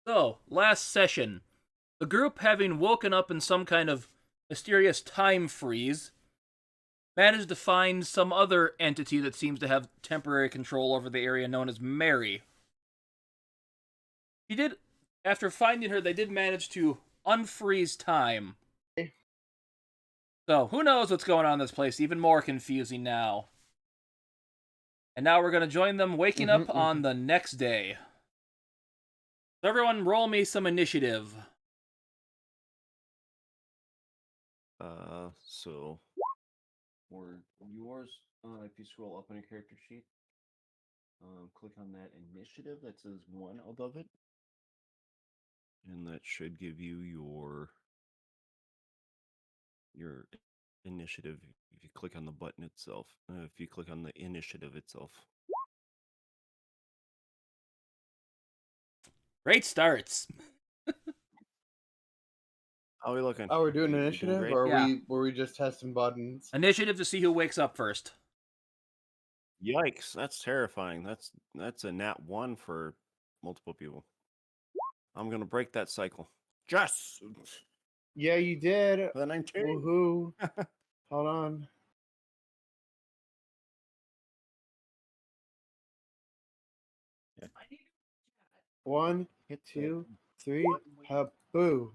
So, last session, the group, having woken up in some kind of mysterious time freeze, managed to find some other entity that seems to have temporary control over the area known as Mary. He did, after finding her, they did manage to unfreeze time. So, who knows what's going on in this place? Even more confusing now. And now we're going to join them waking up on the next day. So everyone roll me some initiative. So for yours, if you scroll up on your character sheet, click on that initiative that says 1 above it. And that should give you your initiative if you click on the button itself. If you click on the initiative itself. Great starts. How are we looking? Oh, we're doing We doing initiative, great? or Yeah. were we just testing buttons? Initiative to see who wakes up first. Yikes, that's terrifying. That's a nat 1 for multiple people. I'm gonna break that cycle. Just Yeah, you did. the 19. Woohoo! Hold on. Yeah. 1, Hit 2, the 3. button. Haboo!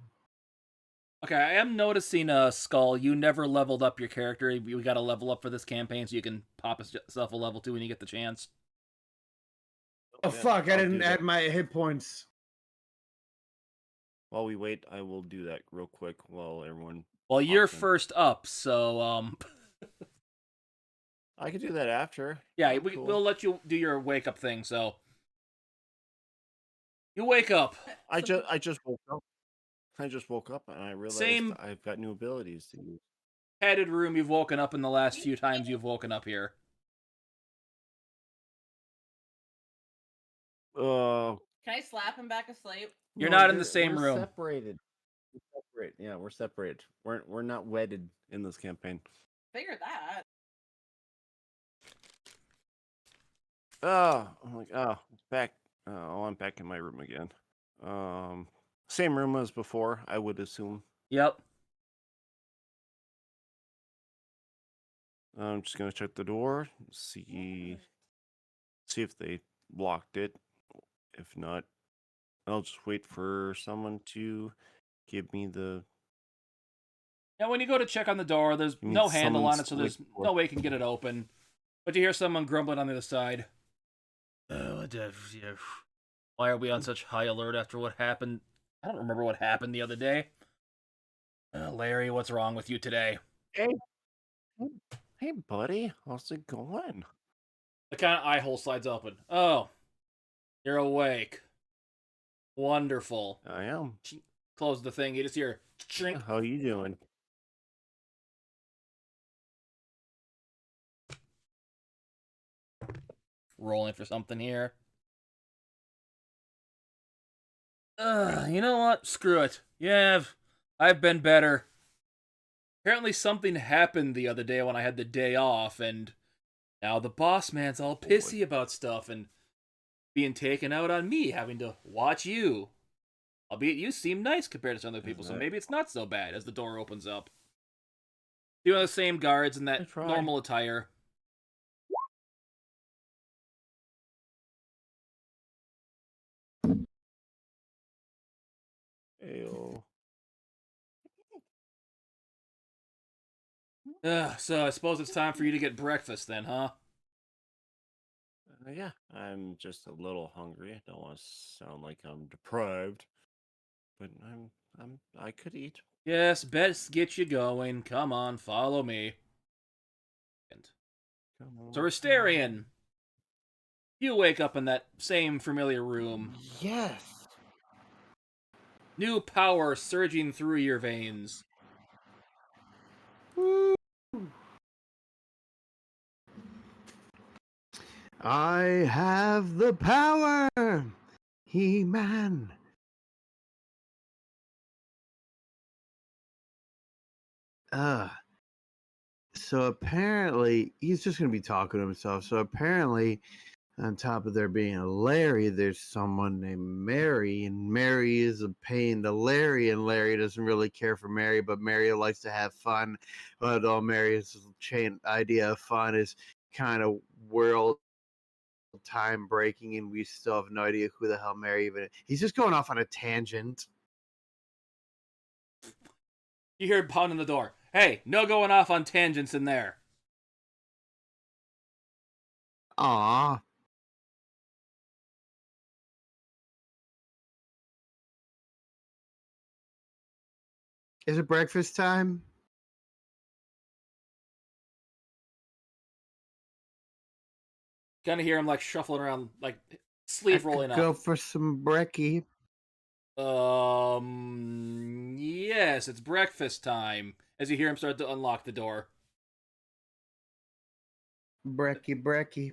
Okay, I am noticing, Skull, you never leveled up your character. We got to level up for this campaign so you can pop yourself a level 2 when you get the chance. Oh Yeah, fuck! I I'll didn't do add that. my hit points. While we wait, I will do that real quick while everyone. Well, you're pops in. first up, so, I could do that after. yeah, I'm cool. we'll let you do your wake up thing, so. You wake up. I just woke up. I just woke up and I realized Same I've got new abilities to use. padded room you've woken up in the last few times you've woken up here. Uh, Can I slap him back asleep? You're no, not in the same we're room. Separated. We're separate. Yeah, we're separated. We're not wedded in this campaign. Figure that. Oh, I'm like, back. I'm back in my room again. Same room as before, I would assume. Yep. I'm just gonna check the door, see if they locked it. If not, I'll just wait for someone to give me the. Now, when you go to check on the door, there's You mean no handle on someone's it, so there's liquid door? no way you can get it open. But you hear someone grumbling on the other side. Why are we on such high alert after what happened? I don't remember what happened the other day. Larry, what's wrong with you today? Hey, buddy, how's it going? The kind of eye hole slides open. Oh, you're awake. Wonderful. I am. Close the thing. You just hear shrink. How you doing? Rolling for something here. You know what? Screw it. Yeah, I've been better. Apparently something happened the other day when I had the day off, and now the boss man's all pissy about stuff and being taken out on me, having to watch you. Albeit you seem nice compared to some other people, so maybe it's not so bad as the door opens up. You have the same guards in that normal attire. Ayo. So I suppose it's time for you to get breakfast then, huh? Yeah, I'm just a little hungry. I don't want to sound like I'm deprived, but I could eat. Yes, best get you going. Come on, follow me. So Restarian, you wake up in that same familiar room. Yes. New power surging through your veins. Woo. I have the power, He-Man. So apparently he's just gonna be talking to himself. So apparently, On top of there being a Larry, there's someone named Mary, and Mary is a pain to Larry, and Larry doesn't really care for Mary, but Mary likes to have fun. But all Mary's idea of fun is kind of world time breaking, and we still have no idea who the hell Mary even is. He's just going off on a tangent. You hear him pounding the door. Hey, no going off on tangents in there. Aw. Is it breakfast time? Kind of hear him like shuffling around, like I sleeve could rolling go up. for some brekkie. Yes, it's breakfast time. As you hear him start to unlock the door. Brekkie, brekkie.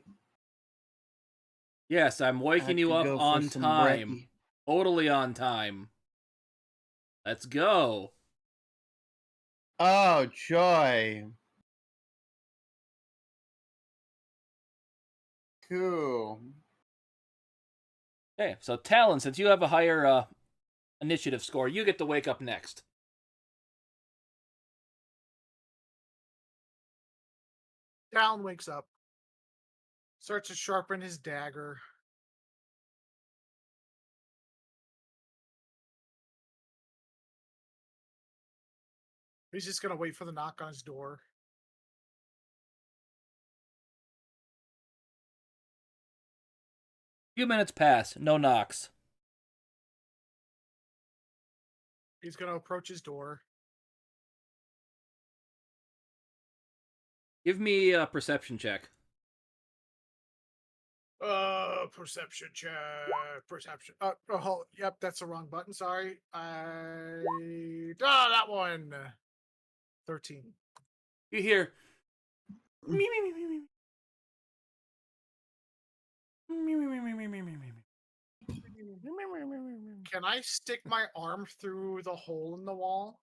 Yes, I'm waking you could up go for on some time. brekkie. Totally on time. Let's go. Oh, joy. Cool. Okay, so Talon, since you have a higher initiative score, you get to wake up next. Talon wakes up, starts to sharpen his dagger. He's just gonna wait for the knock on his door. Few minutes pass, no knocks. He's gonna approach his door. Give me a perception check. Perception check. Perception. Yep, that's the wrong button. Sorry. That one. 13. You hear. Can I stick my arm through the hole in the wall?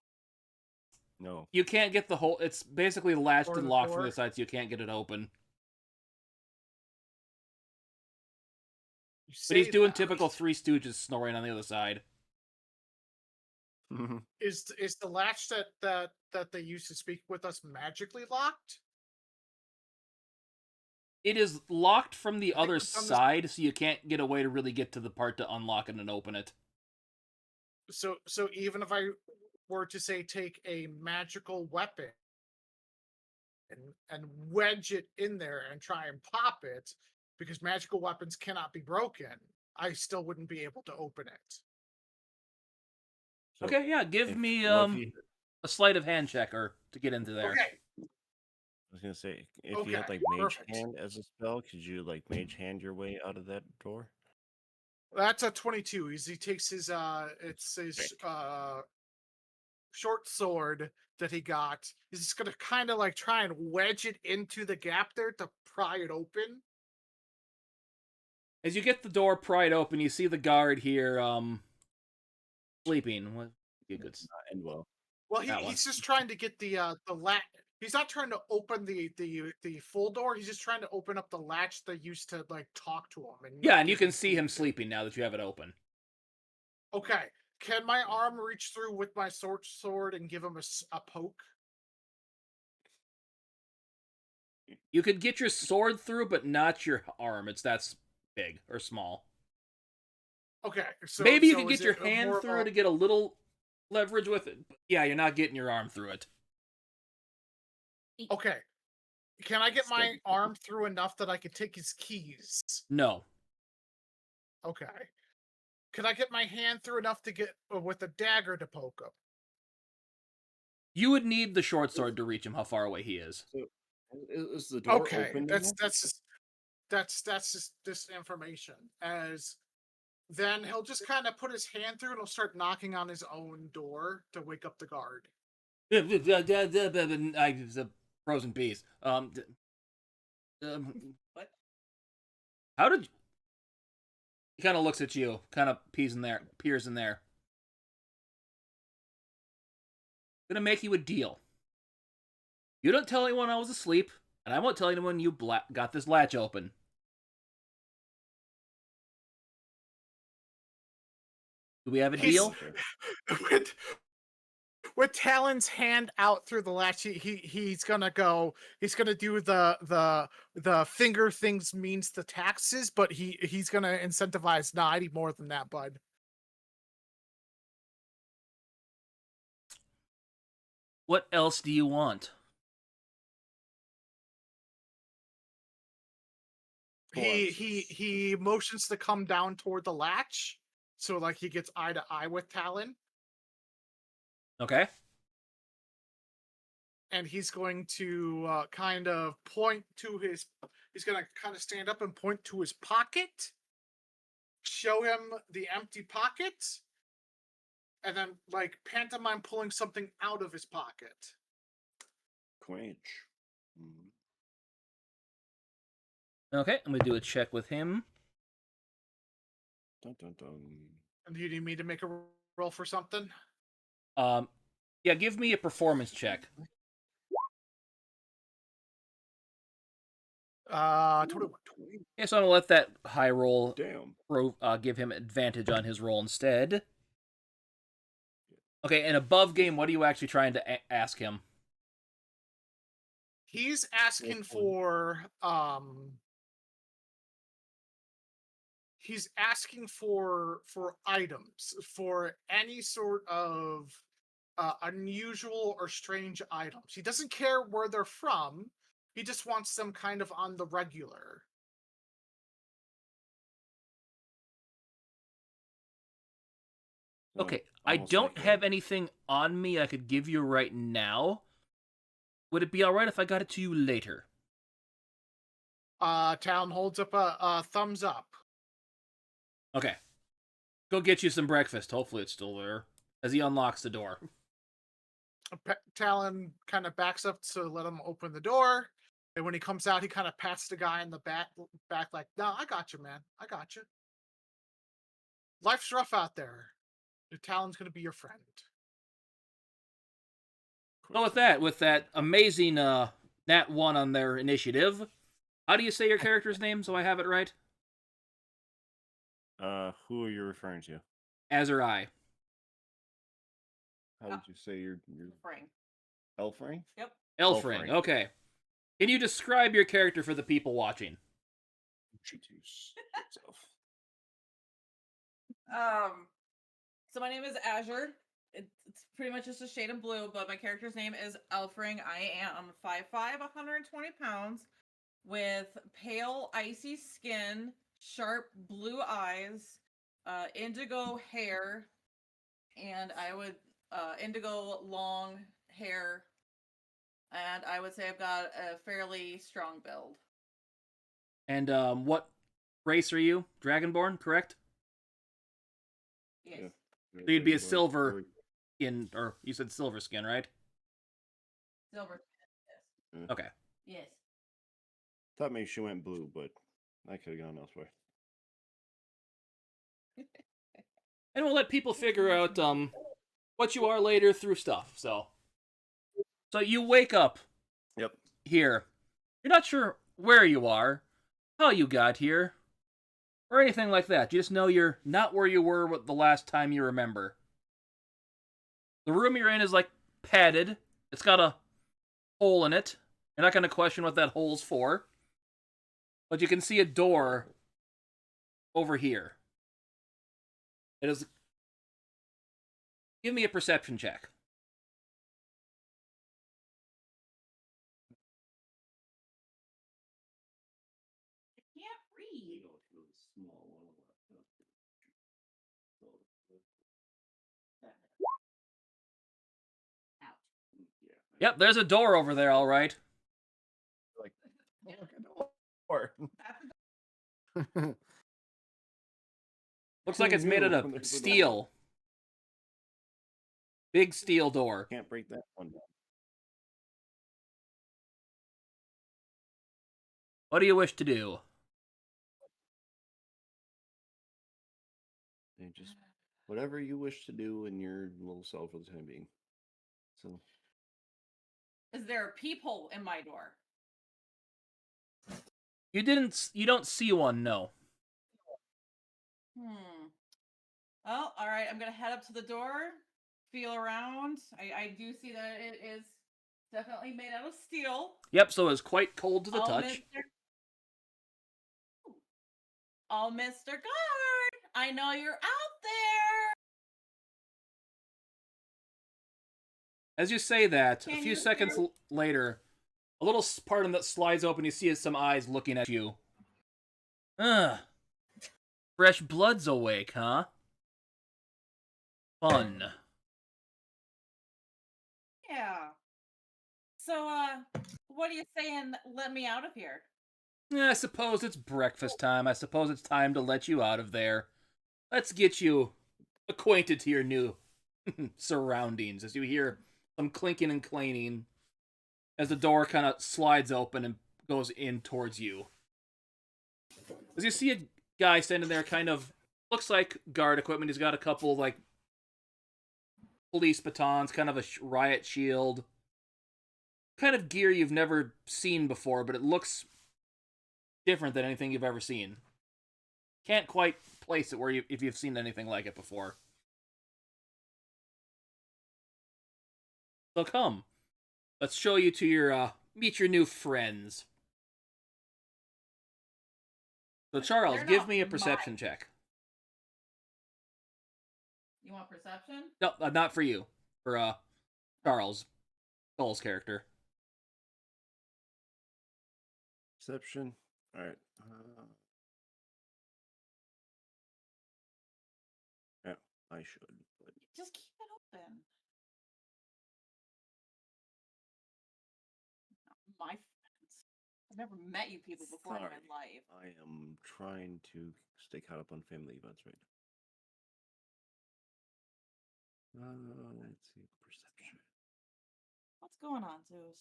No. You can't get the whole. It's basically latched Or and the locked from door? the side, so you can't get it open. You But he's say doing that. typical Three Stooges snoring on the other side. Is the latch that they used to speak with us magically locked? It is locked from the I think other we've done this- side, so you can't get a way to really get to the part to unlock it and open it. So even if I were to say take a magical weapon and wedge it in there and try and pop it, because magical weapons cannot be broken, I still wouldn't be able to open it. So Okay, yeah, give if- me well, if you- a sleight of hand checker to get into there. Okay. I was gonna say, if you had Okay, like Mage perfect. Hand as a spell, could you like Mage Hand your way out of that door? That's a 22. He takes his it's his short sword that he got. He's just gonna kind of like try and wedge it into the gap there to pry it open. As you get the door pried open, you see the guard here, sleeping. What? Be a good. Not end well. Well, That one. he's just trying to get the latch. He's not trying to open the full door. He's just trying to open up the latch they used to like talk to him. And Yeah, not and you give can see him food. sleeping now that you have it open. Okay, can my arm reach through with my sword and give him a poke? You could get your sword through, but not your arm. It's that big or small. Okay, so Maybe you so could is get your it more hand of through a- it to get a little leverage with it. But yeah, you're not getting your arm through it. Okay, can I get Still my be- arm through enough that I could take his keys? No. Okay, can I get my hand through enough to get with a dagger to poke him? You would need the short sword to reach him how far away he is. Is the door Okay, open? that's now? just this information. As then he'll just kind of put his hand through and he'll start knocking on his own door to wake up the guard. The frozen peas. What? How did he kind of looks at you, kind of peers in there. Gonna make you a deal. You don't tell anyone I was asleep, and I won't tell anyone you got this latch open. Do we have a He's- deal? with Talon's hand out through the latch, he's gonna go. He's gonna do the finger things means the taxes, but he's gonna incentivize. Nah, I need more than that, bud. What else do you want? He motions to come down toward the latch, so like he gets eye to eye with Talon, Okay. and he's going to kind of point to his. He's gonna kind of stand up and point to his pocket, show him the empty pocket, and then like pantomime pulling something out of his pocket. Quench. Mm. Okay, I'm gonna do a check with him. Dun, dun, dun. And do you need me to make a roll for something? Yeah, give me a performance check. 21. Yeah, so I'm gonna let that high roll Damn. give him advantage on his roll instead. Okay, and above game, what are you actually trying to ask him? He's asking for he's asking for items, for any sort of unusual or strange items. He doesn't care where they're from. He just wants them kind of on the regular. Okay, I Almost don't like have anything on me I could give you right now. Would it be alright if I got it to you later? Talon holds up a thumbs up. Okay. Go get you some breakfast. Hopefully it's still there. As he unlocks the door. Talon kind of backs up to let him open the door. And when he comes out, he kind of pats the guy in the back like, no, I got you, man. I got you. Life's rough out there. Your Talon's going to be your friend. So with that amazing nat 1 on their initiative, how do you say your character's name so I have it right? Who are you referring to? Azurai. How would you say your Frank. Elfring? Yep. Elfring. Elfring. Okay. Can you describe your character for the people watching? Introduce yourself. So my name is Azure. It's pretty much just a shade of blue, but my character's name is Elfring. I am 5'5", 120 pounds, with pale, icy skin, sharp blue eyes, indigo hair, and I would indigo long hair, and I would say I've got a fairly strong build. And what race are you? Dragonborn, correct? Yes. Yeah. So you'd be a silver skin, or you said silver skin, right? Silver. Yes. Okay. Yes. Thought maybe she went blue, but I could have gone elsewhere. And we'll let people figure out what you are later through stuff. So you wake up Yep. here. You're not sure where you are, how you got here, or anything like that. You just know you're not where you were the last time you remember. The room you're in is like padded. It's got a hole in it. You're not going to question what that hole's for. But you can see a door over here. It is. Give me a perception check. I can't read. Yep, there's a door over there, all right. Like, look at the door. Looks like it's made out When of there's a steel. Big steel door. Can't break that one down. What do you wish to do? And just whatever you wish to do in your little self for the time being. So Is there a peephole in my door? You don't see one, no. Oh, all right. I'm gonna head up to the door, feel around. I do see that it is definitely made out of steel. Yep, so it's quite cold to the Oh, touch. Oh, Mr. Guard, I know you're out there. As you say that, a Can few you seconds hear- later, a little part of that slides open. You see some eyes looking at you. Ugh. Fresh blood's awake, huh? Fun. Yeah. So, what are you saying? Let me out of here. Yeah, I suppose it's breakfast time. I suppose it's time to let you out of there. Let's get you acquainted to your new surroundings as you hear some clinking and clanging as the door kind of slides open and goes in towards you. As you see a guy standing there, kind of looks like guard equipment. He's got a couple like police batons, kind of a riot shield, kind of gear you've never seen before, but it looks different than anything you've ever seen. Can't quite place it where if you've seen anything like it before. So come, let's show you to your meet your new friends. So Charles, They're give not me a perception mine. check. You want perception? No, not for you. For Charles, Skull's character. Perception. All right. Yeah, I should. But Just keep it open. My friends. I've never met you people before in Sorry. my life. I am trying to stay caught up on family events right now. Let's see. Perception. What's going on, Zeus?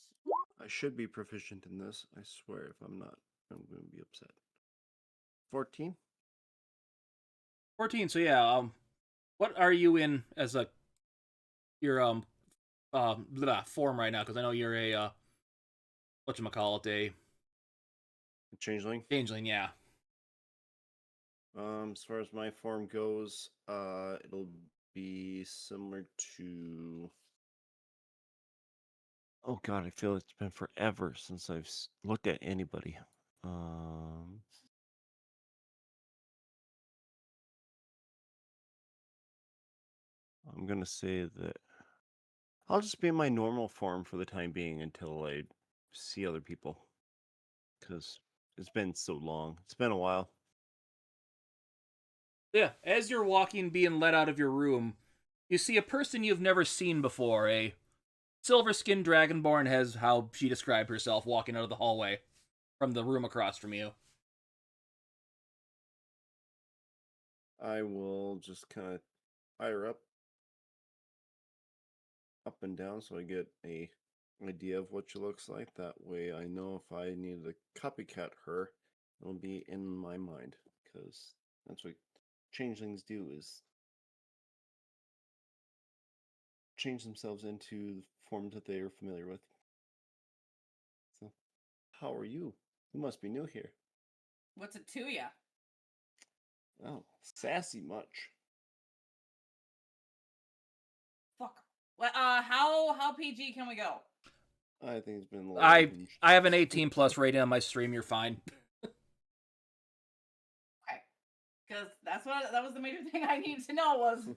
I should be proficient in this. I swear. If I'm not, I'm going to be upset. 14. 14. So yeah, what are you in as your form right now? Because I know you're a whatchamacallit, a Changeling. changeling. Yeah. As far as my form goes, it'll be similar to. Oh God, I feel it's been forever since I've looked at anybody. I'm gonna say that I'll just be in my normal form for the time being until I see other people, because it's been so long. It's been a while. Yeah. As you're walking, being let out of your room, you see a person you've never seen before. A silver-skinned dragonborn, has how she described herself, walking out of the hallway from the room across from you. I will just kind of fire up and down so I get a idea of what she looks like. That way I know if I need to copycat her, it'll be in my mind, because that's what changelings do, is change themselves into forms that they are familiar with. So, how are you? You must be new here. What's it to ya? Oh, sassy much. Fuck. Well, how PG can we go? I think it's been a little I unhinged. have an 18 plus rating on my stream. You're fine. Okay, because that was the major thing I needed to know was,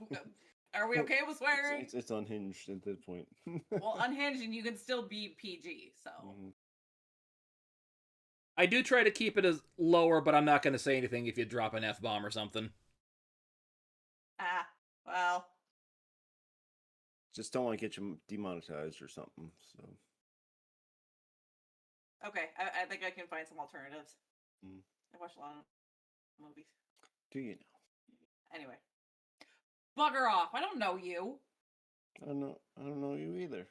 are we okay with swearing? It's unhinged at this point. Well, unhinged and you can still be PG. So Mhm. I do try to keep it as lower, but I'm not going to say anything if you drop an F-bomb or something. well, Just don't want to get you demonetized or something. So okay. I think I can find some alternatives. Mm. I watch a lot of movies. do you know? Anyway, bugger off. I don't know you. I don't know you either.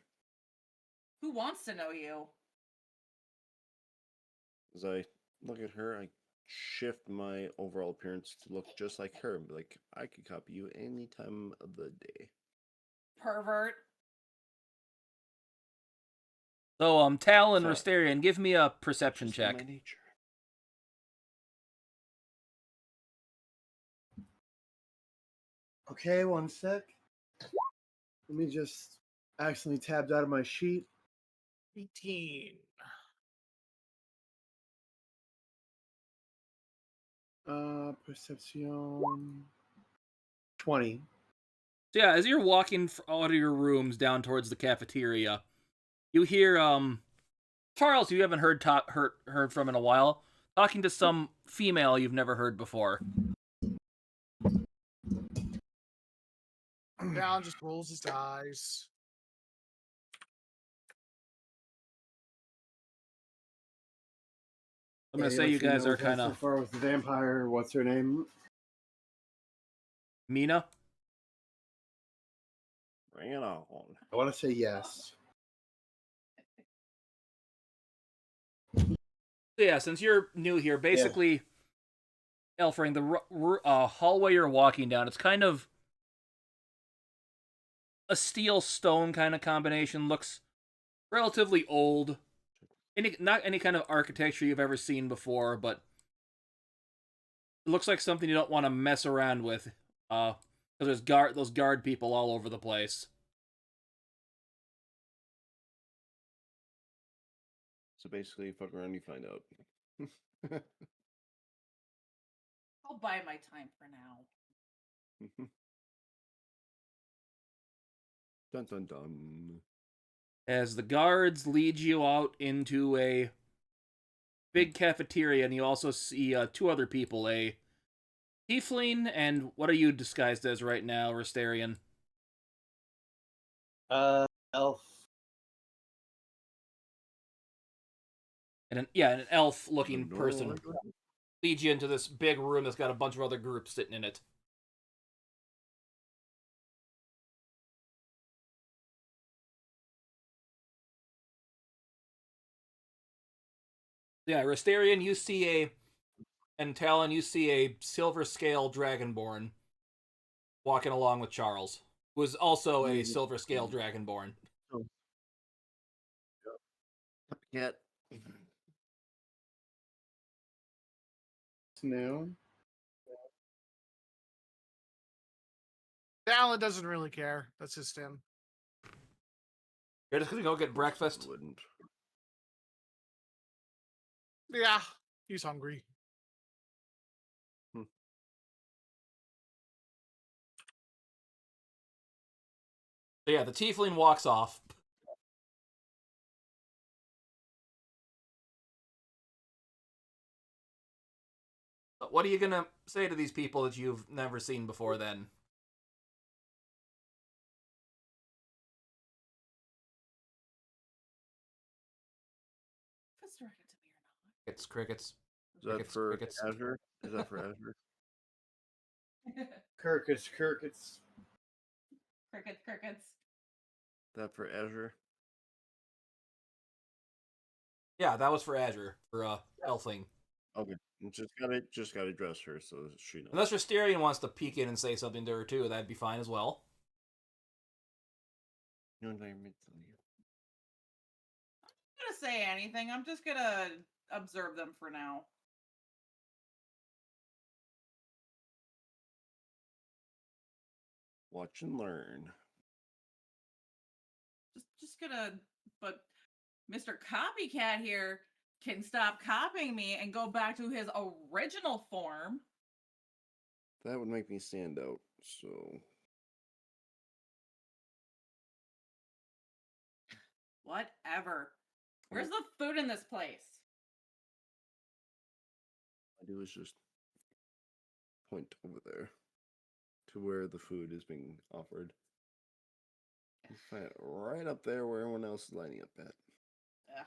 Who wants to know you? As I look at her, I shift my overall appearance to look just like her. And be like, I could copy you any time of the day. Pervert. So, Tal and Sorry. Rosterian, give me a perception Just in check. my nature. Okay, one sec. Let me just accidentally tabbed out of my sheet. 18. Perception 20. So yeah, as you're walking out of your rooms down towards the cafeteria, you hear Charles, who you haven't heard from in a while, talking to some female you've never heard before. Dallin just rolls his eyes. I'm gonna Yeah, say you guys are kind so of far with the vampire. What's her name? Mina. Bring it on. I want to say yes. So yeah, since you're new here, basically, Elfring, the hallway you're walking down, it's kind of a steel stone kind of combination. Looks relatively old. Not any kind of architecture you've ever seen before, but it looks like something you don't want to mess around with. Because there's those guard people all over the place. So basically, fuck around, you find out. I'll buy my time for now. Dun dun dun. As the guards lead you out into a big cafeteria, and you also see two other people, a tiefling, and what are you disguised as right now, Restarian? Elf. And an elf-looking No, person leads you into this big room that's got a bunch of other groups sitting in it. Yeah, Restarian, you see and Talon, you see a silver scale dragonborn walking along with Charles, who is also a silver scale dragonborn. Cat. Snow. Dallin doesn't really care. That's his stim. You're just gonna go get breakfast? Wouldn't. Yeah, he's hungry. So yeah, the tiefling walks off. What are you gonna say to these people that you've never seen before then? If it's directed to me or not. It's crickets. Is that Crickets, for crickets. Azure? Is that for Azure? Crickets. Crickets, crickets. Is that for Azure? Yeah, that was for Azure, for Elfling. Okay. Just gotta address her so she knows. Unless Restarian wants to peek in and say something to her too, that'd be fine as well. No environment. I'm not gonna say anything. I'm just gonna observe them for now. Watch and learn. Just gonna. But Mr. Copycat here can stop copying me and go back to his original form. That would make me stand out. So Whatever. Where's the food in this place? I do is just point over there to where the food is being offered. Find it right up there where everyone else is lining up at. Ugh.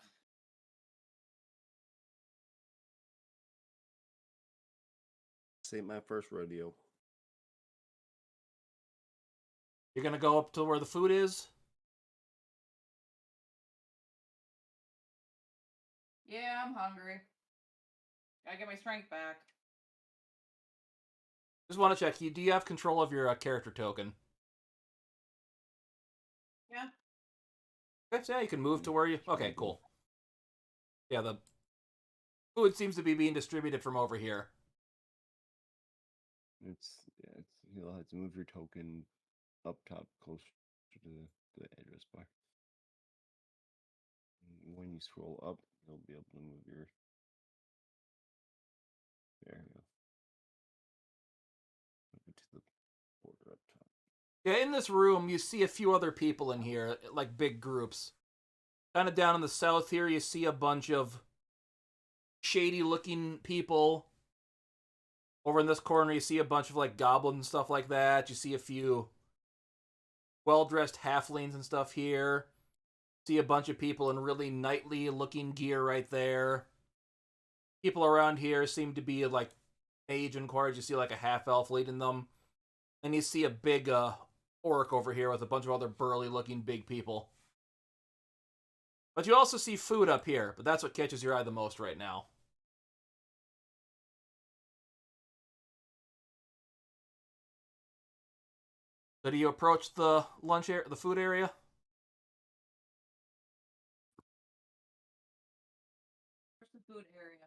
This ain't my first rodeo. You're gonna go up to where the food is? Yeah, I'm hungry. Gotta get my strength back. Just want to check. Do you have control of your character token? Yeah. Okay, so yeah, you can move to where you... Okay, cool. Yeah, the food seems to be being distributed from over here. It's you'll have to move your token up top closer to the address bar. When you scroll up, you'll be able to move your. There you go. Move it to the border up top. Yeah, in this room, you see a few other people in here, like big groups. Kind of down in the south here, you see a bunch of shady-looking people. Over in this corner, you see a bunch of, like, goblins and stuff like that. You see a few well-dressed halflings and stuff here. See a bunch of people in really knightly-looking gear right there. People around here seem to be, like, mage and quarters. You see, like, a half-elf leading them. And you see a big, orc over here with a bunch of other burly-looking big people. But you also see food up here, but that's what catches your eye the most right now. So do you approach the the food area? Where's the food area?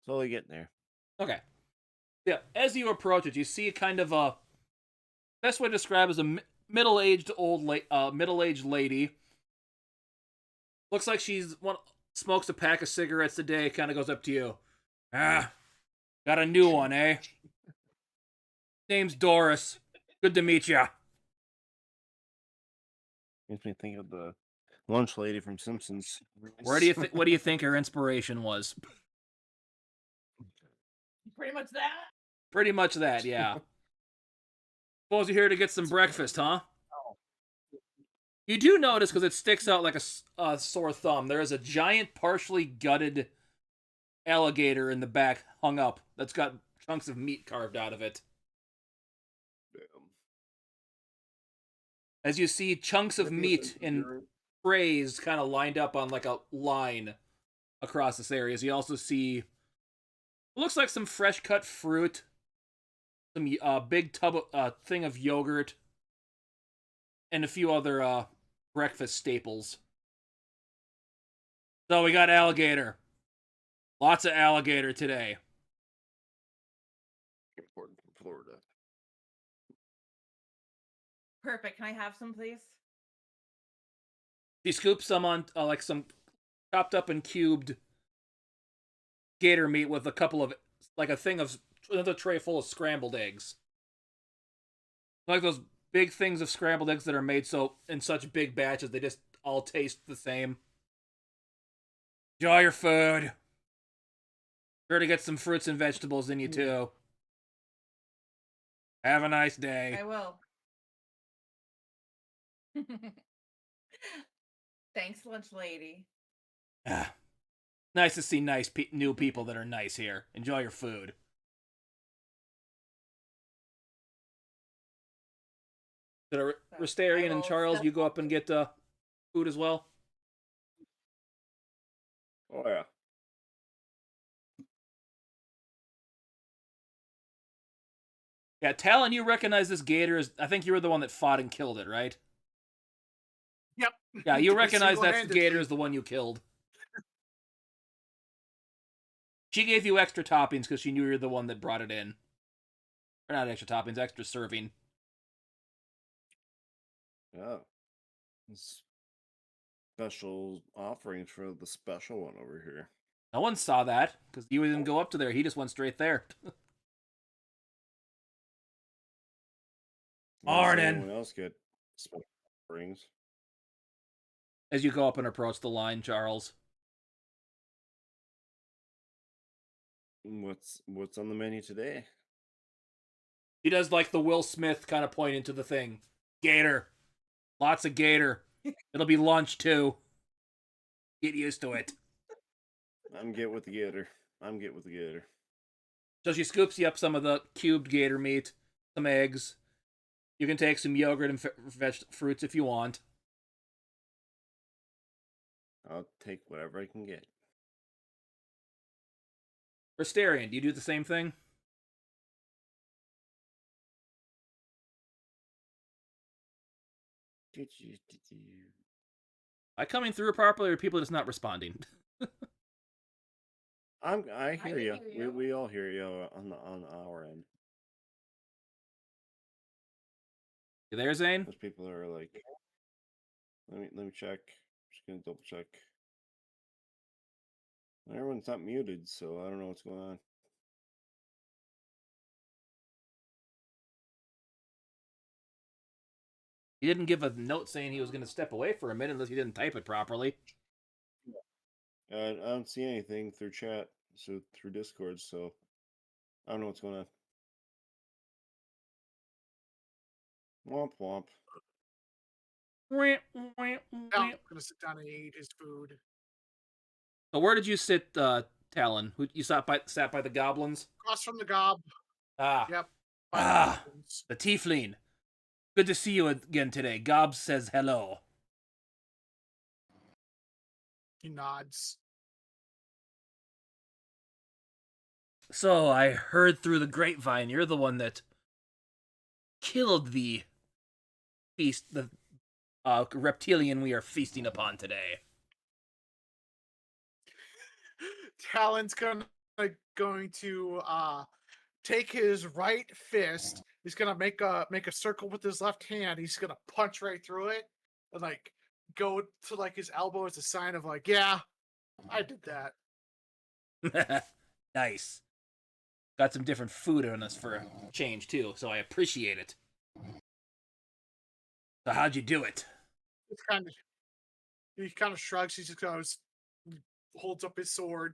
Slowly getting there. Okay. Yeah, as you approach it, you see kind of a best way to describe as a middle-aged lady. Looks like smokes a pack of cigarettes a day. Kind of goes up to you. Ah, got a new one, eh? Name's Doris. Good to meet ya. Makes me think of the lunch lady from Simpsons. What do you think her inspiration was? Pretty much that. Pretty much that, yeah. Suppose you're here to get some breakfast, huh? You do notice, because it sticks out like a sore thumb, there is a giant, partially gutted alligator in the back, hung up, that's got chunks of meat carved out of it. As you see chunks of meat in trays kind of lined up on like a line across this area. So you also see what looks like some fresh cut fruit, some big thing of yogurt, and a few other breakfast staples. So we got alligator. Lots of alligator today. Important from Florida. Perfect. Can I have some, please? She scoops some on like some chopped up and cubed gator meat with a couple of like a thing of another tray full of scrambled eggs. Like those big things of scrambled eggs that are made so in such big batches they just all taste the same. Enjoy your food. Sure to get some fruits and vegetables in you too. Have a nice day. I will. Thanks, lunch lady. Ah, nice to see new people that are nice here. Enjoy your food. So, Restarian and Charles, you go up and get food as well? Oh, yeah. Yeah, Talon, you recognize this gator as... I think you were the one that fought and killed it, right? Yep. Yeah, you recognize that Single-handedly. gator as the one you killed. She gave you extra toppings because she knew you were the one that brought it in. Or not extra toppings, extra serving. Oh. Special offerings for the special one over here. No one saw that because you didn't go up to there. He just went straight there. Why does Morning. anyone else get special offerings? As you go up and approach the line, Charles. What's on the menu today? He does like the Will Smith kind of point into the thing. Gator. Lots of gator. It'll be lunch too. Get used to it. I'm get with the gator. So she scoops you up some of the cubed gator meat, some eggs. You can take some yogurt and fruits if you want. I'll take whatever I can get. Restarian, do you do the same thing? Am I coming through properly, or are people just not responding? I hear can you. hear you. We all hear you on our end. You there, Zane? Most people are like, let me check. Just gonna double check. Everyone's not muted, so I don't know what's going on. He didn't give a note saying he was going to step away for a minute unless he didn't type it properly. I don't see anything through chat, so through Discord, so I don't know what's going on. Womp womp. Now, gonna sit down and eat his food. So where did you sit, Talon? You sat by the goblins? Across from the gob. Ah. Yep. Ah. The tiefling. Good to see you again today. Gob says hello. He nods. So I heard through the grapevine you're the one that killed the reptilian we are feasting upon today. Talon's going to take his right fist. He's gonna make a circle with his left hand. He's gonna punch right through it and like go to like his elbow as a sign of like, yeah, I did that. Nice. Got some different food on us for a change too, so I appreciate it. So how'd you do it? It's he kind of shrugs. He just goes, holds up his sword,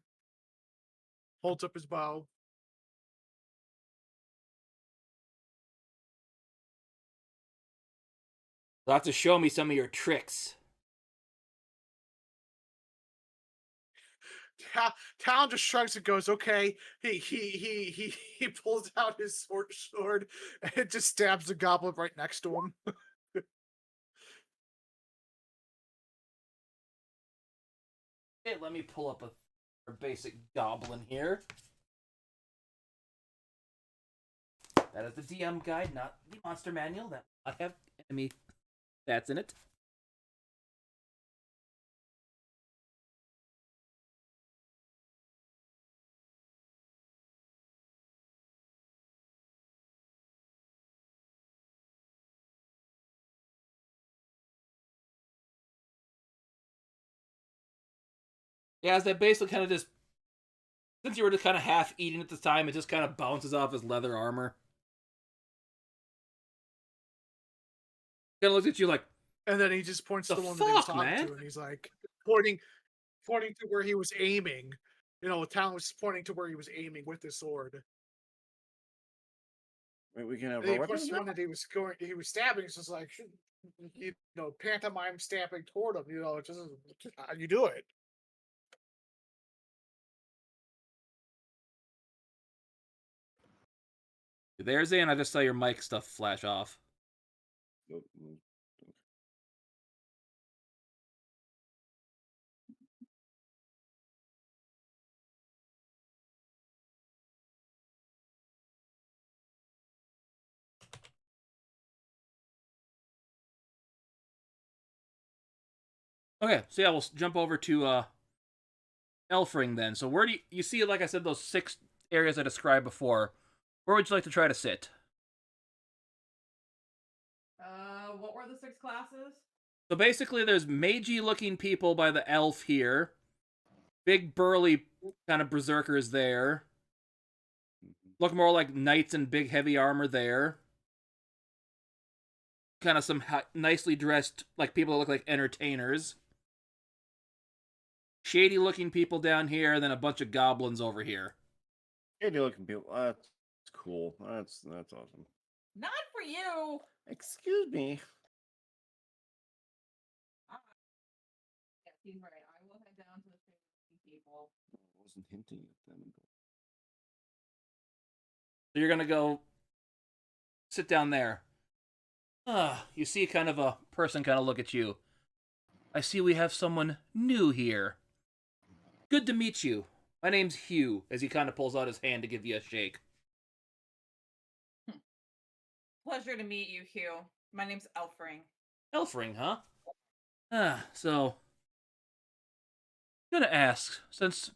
holds up his bow. You'll have to show me some of your tricks. Talon just shrugs and goes, "Okay." He pulls out his sword and just stabs the goblin right next to him. Okay, let me pull up a basic goblin here. That is the DM guide, not the monster manual. That will not have enemy stats in it. Yeah, that basically kind of just, since you were just kind of half eating at the time, it just kind of bounces off his leather armor. Kind of looks at you like, And then he just points to The the one that he was fuck, talking man? to, and he's like pointing to where he was aiming. You know, Talon was pointing to where he was aiming with his sword. Wait, we can have And our he weapons points to the one that he was stabbing. It's just like, you know, pantomime stabbing toward him. You know, just how you do it. there's Zane. I just saw your mic stuff flash off. Oh, Okay, so yeah, we'll jump over to Elfring then. So where do you see, like I said, those 6 areas I described before? Where would you like to try to sit? What were the 6 classes? So basically, there's magey-looking people by the elf here. Big, burly kind of berserkers there. Look more like knights in big, heavy armor there. Kind of some nicely dressed, like people that look like entertainers. Shady-looking people down here, and then a bunch of goblins over here. shady looking people. That's cool. That's awesome. Not for you. Excuse me. Yeah, he's right. I will head down to the shady people. I wasn't hinting at them. So you're gonna go sit down there. You see kind of a person kind of look at you. I see we have someone new here. Good to meet you. My name's Hugh, as he kind of pulls out his hand to give you a shake. Pleasure to meet you, Hugh. My name's Elfring. Elfring, huh? So, I'm gonna ask, since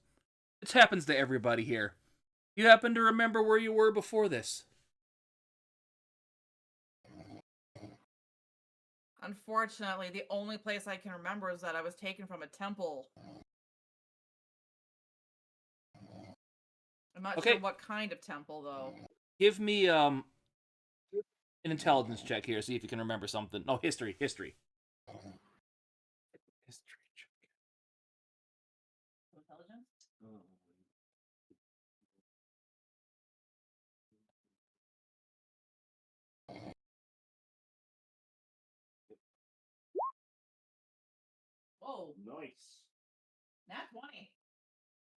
it happens to everybody here, you happen to remember where you were before this? Unfortunately, the only place I can remember is that I was taken from a temple. I'm not Okay. sure what kind of temple, though. Give me an intelligence check here, see if you can remember something. No, history. History check. Intelligence? Oh. Whoa, Nice. nat 20.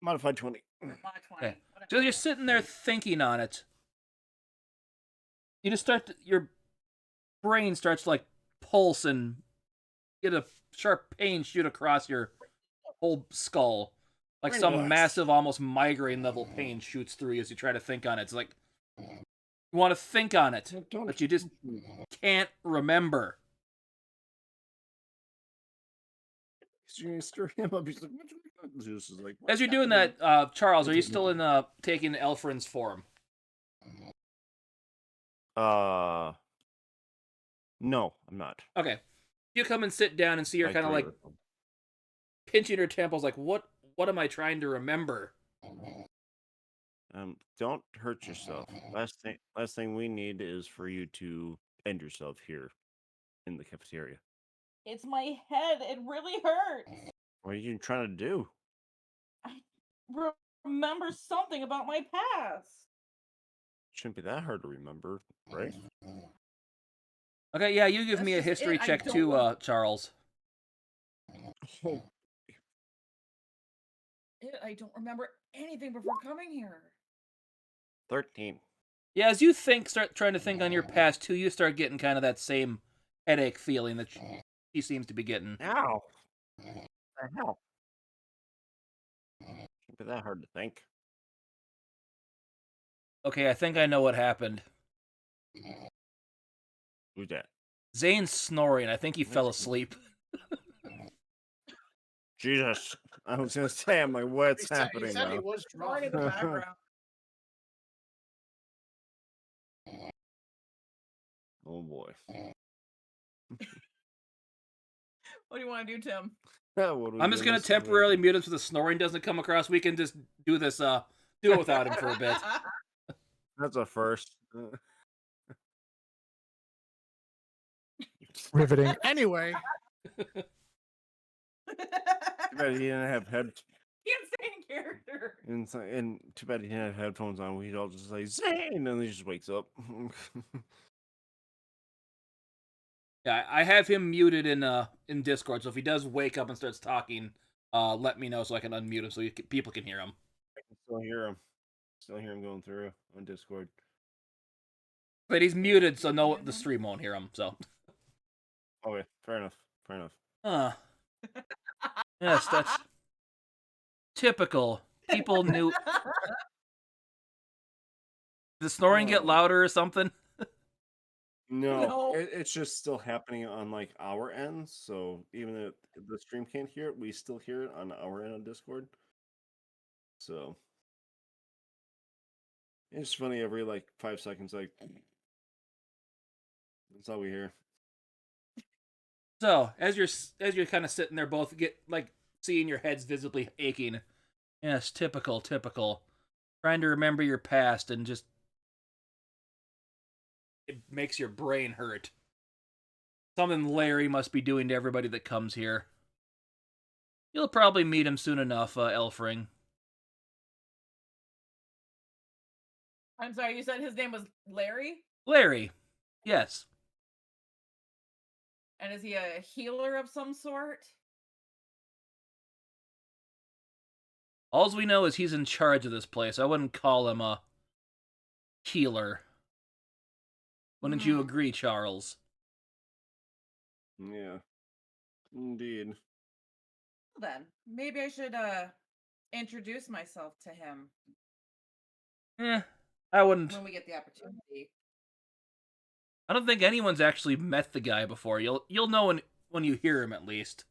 Modified 20. Not 20. Okay. Whatever. So you're sitting there thinking on it. You just your brain starts to like pulse and get a sharp pain shoot across your whole skull. Like Brain some blast. massive, almost migraine level pain shoots through you as you try to think on it. It's like, you want to think on it, but you just can't remember. So you stir him up. He's like, "What's going on?" Zeus is like, As you're "What's doing happening?" that, Charles, are you still in taking Elfrin's form? No, I'm not. Okay. You come and sit down and see her I kind of agree like with him. pinching her temples, like, what am I trying to remember? Don't hurt yourself. Last thing we need is for you to end yourself here in the cafeteria. It's my head. It really hurts. What are you trying to do? I remember something about my past. Shouldn't be that hard to remember, right? Okay, yeah, you give That's me a just history it, I check don't too, rem- Charles. I don't remember anything before coming here. 13. Yeah, as you start trying to think on your past too, you start getting kind of that same headache feeling that she seems to be getting. Ow! The hell? Shouldn't be that hard to think. Okay, I think I know what happened. Who's that? Zane's snoring. I think he fell asleep. Jesus! I was gonna say, I'm like, what's He said happening he now? was Right in drunk. the background. Oh boy. What do you want to do, Tim? What are we I'm just doing gonna this temporarily situation? mute him so the snoring doesn't come across. We can just do this, do it without him for a bit. That's a first. Riveting. Anyway, Too bad he didn't have Insane character. and too bad he didn't have headphones on. We'd all just say Zane, and he just wakes up. Yeah, I have him muted in Discord, so if he does wake up and starts talking, let me know so I can unmute him so people can hear him. I can still hear him. Still hear him going through on Discord. But he's muted, so no, the stream won't hear him. So, Okay, fair enough. Fair enough. yes, that's typical. People knew. Did the snoring get Oh. louder or something? No, No. it's just still happening on like our end. So even if the stream can't hear it, we still hear it on our end on Discord. So it's funny every like 5 seconds, like that's all we hear. So as you're kind of sitting there, both get like seeing your heads visibly aching. Yes, typical. Trying to remember your past and just it makes your brain hurt. Something Larry must be doing to everybody that comes here. You'll probably meet him soon enough, Elfring. I'm sorry, you said his name was Larry? Larry, yes. And is he a healer of some sort? All we know is he's in charge of this place. I wouldn't call him a healer. Wouldn't you Mhm. agree, Charles? Yeah, indeed. Well then, maybe I should introduce myself to him I wouldn't. when we get the opportunity. I don't think anyone's actually met the guy before. You'll know when you hear him at least.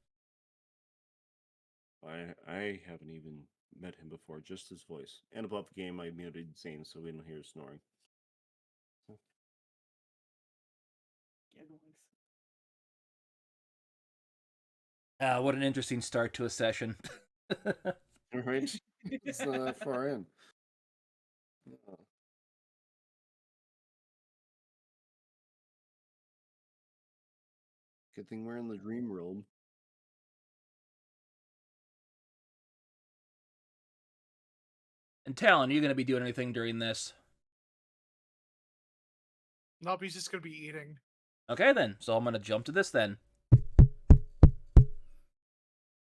I haven't even met him before, just his voice. And above the game, I muted Zane so we don't hear snoring. What an interesting start to a session. All right. It's not that far in. Yeah. Good thing we're in the dream realm. And Talon, are you going to be doing anything during this? Nope, he's just gonna be eating. Okay, then. So I'm going to jump to this then.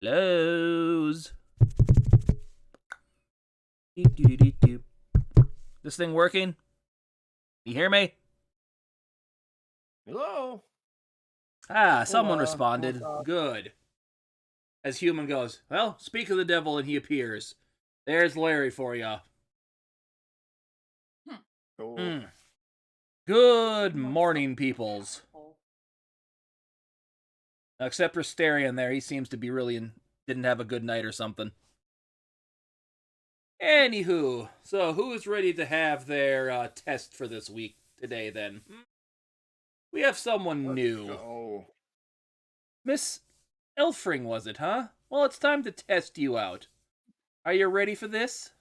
Close. Doop. This thing working? You hear me? Hello. Someone Hola. responded. Hola. Good. As Human goes, well, speak of the devil and he appears. There's Larry for ya. Oh. Good morning, peoples. Except for Starion there, he seems to be didn't have a good night or something. Anywho, so who's ready to have their test for this week today then? We have someone new. Go. Miss Elfring, was it, huh? Well, it's time to test you out. Are you ready for this?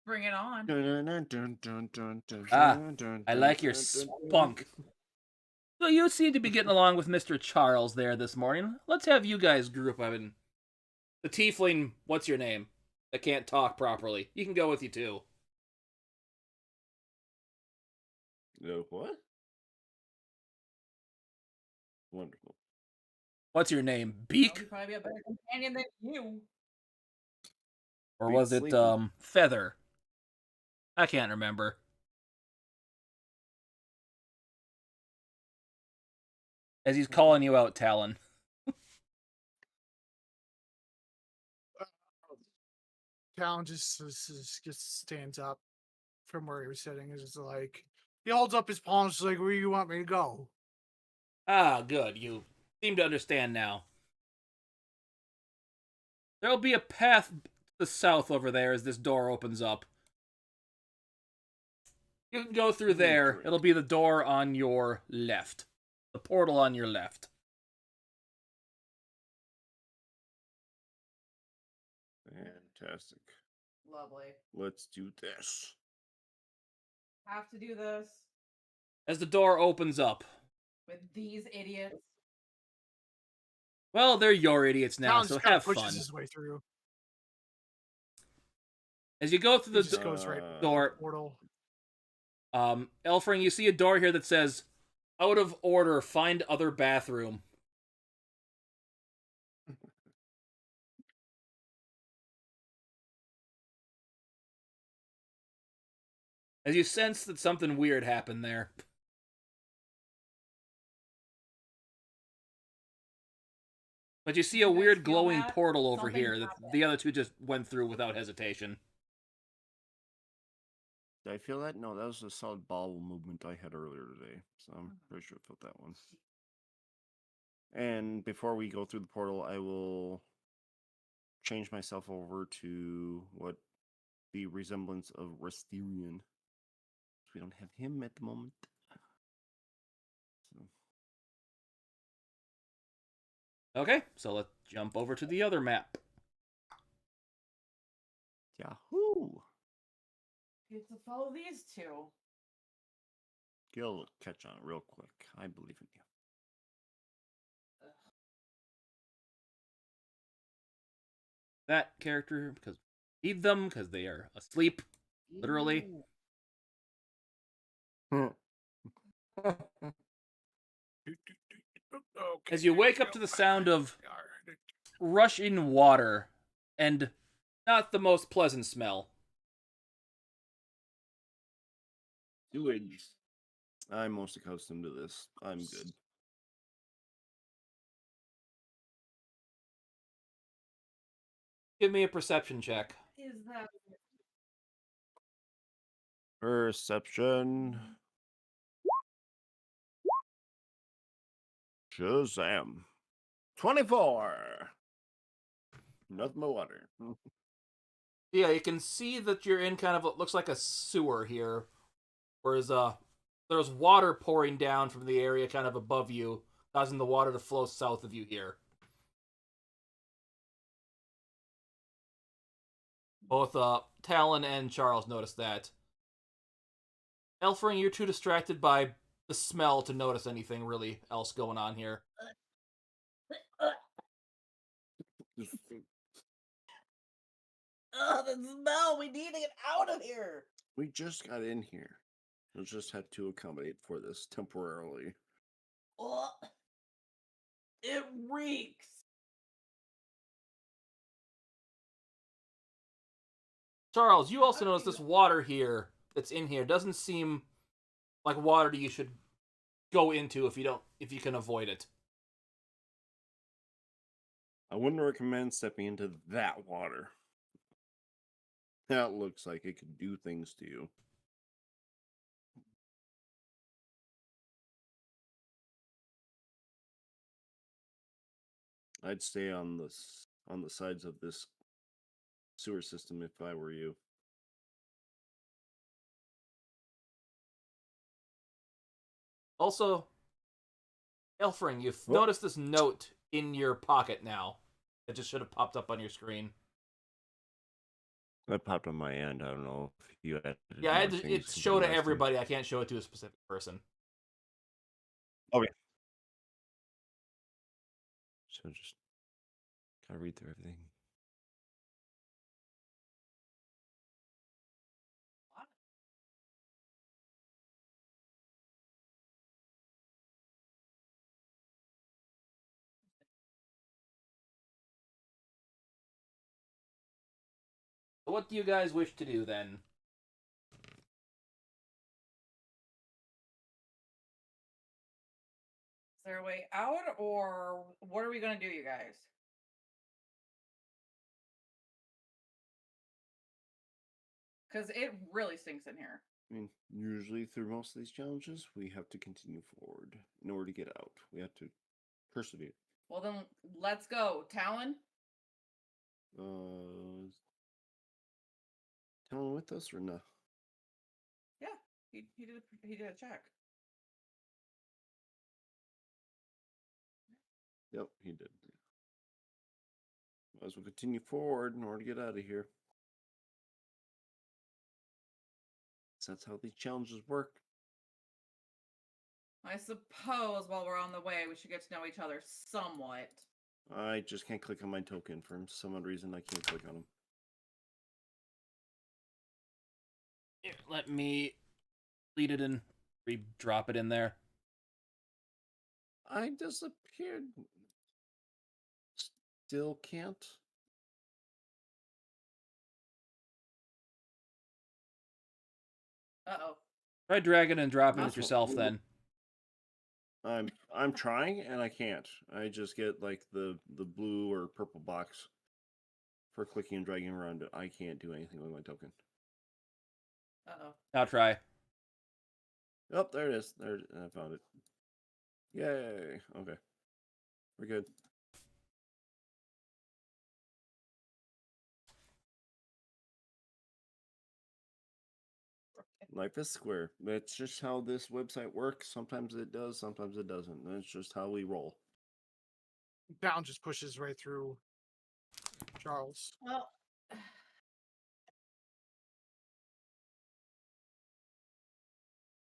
Bring it on. I like your spunk. So you seem to be getting along with Mr. Charles there this morning. Let's have you guys group up and... The tiefling, what's your name? That can't talk properly. You can go with you too. No, what? Wonderful. What's your name? I'll Beak? probably be a better companion than you. Or Beak was it, sleeping. Feather? I can't remember. As he's calling you out, Talon. Talon just stands up from where he was sitting. Is just like he holds up his palms, like, "Where you want me to go?" Ah, good. You seem to understand now. There'll be a path to the south over there as this door opens up. You can go through there. Great. It'll be the door on your left. The portal on your left. Fantastic. Lovely. Let's do this. Have to do this As the door opens up. with these idiots. Well, they're your idiots now, Talon so just kind have of pushes fun. his way through. As you go through He the just goes right door, portal. Elfring, you see a door here that says, "Out of order, find other bathroom." As you sense that something weird happened there. But you see a You guys weird feel glowing that? portal over Something here that happened. the other two just went through without hesitation. Did I feel that? No, that was a solid bowel movement I had earlier today. So I'm pretty sure I felt that one. And before we go through the portal, I will change myself over to what the resemblance of Restirian. We don't have him at the moment. So, Okay, so let's jump over to the other map. Yahoo! You have to follow these two. You'll catch on real quick. I believe in you. That character, because need them, because they are asleep, literally. As you wake up to the sound of rushing water and not the most pleasant smell. Sewage. I'm most accustomed to this. I'm good. Give me a perception check. Is that Perception. Shazam. 24. Nothing but water. Yeah, you can see that you're in kind of what looks like a sewer here. Whereas there's water pouring down from the area kind of above you causing the water to flow south of you here. Both Talon and Charles noticed that. Elfring, you're too distracted by the smell to notice anything really else going on here. Oh, the smell! We need to get out of here. We just got in here. We'll just have to accommodate for this temporarily. Oh, it reeks. Charles, you also notice this water here that's in here doesn't seem like water that you should go into if you can avoid it. I wouldn't recommend stepping into that water. That looks like it could do things to you. I'd stay on the sides of this sewer system if I were you. Also, Elfring, you've Oh. noticed this note in your pocket now. It just should have popped up on your screen. That popped on my end. I don't know if you had. Yeah, I had to, it's show to everybody. I can't show it to a specific person. Okay. So just gotta read through everything. What do you guys wish to do then? Is there a way out, or what are we gonna do, you guys? Because it really stinks in here. I mean, usually through most of these challenges, we have to continue forward in order to get out. We have to persevere. Well, then let's go, Talon. Talon with us or no? Yeah, he did a check. Yep, he did. Might as well continue forward in order to get out of here. So that's how these challenges work. I suppose while we're on the way, we should get to know each other somewhat. I just can't click on my token for some odd reason. I can't click on them. Here, let me delete it and re-drop it in there. I disappeared. Still can't. Uh-oh. Try dragging and dropping it That's what- yourself then. I'm trying and I can't. I just get like the blue or purple box for clicking and dragging around it. I can't do anything with my token. Uh-oh. Now try. Oh, there it is. There, I found it. Yay. Okay. We're good. Life is square. That's just how this website works. Sometimes it does, sometimes it doesn't. That's just how we roll. Down just pushes right through Charles. Well,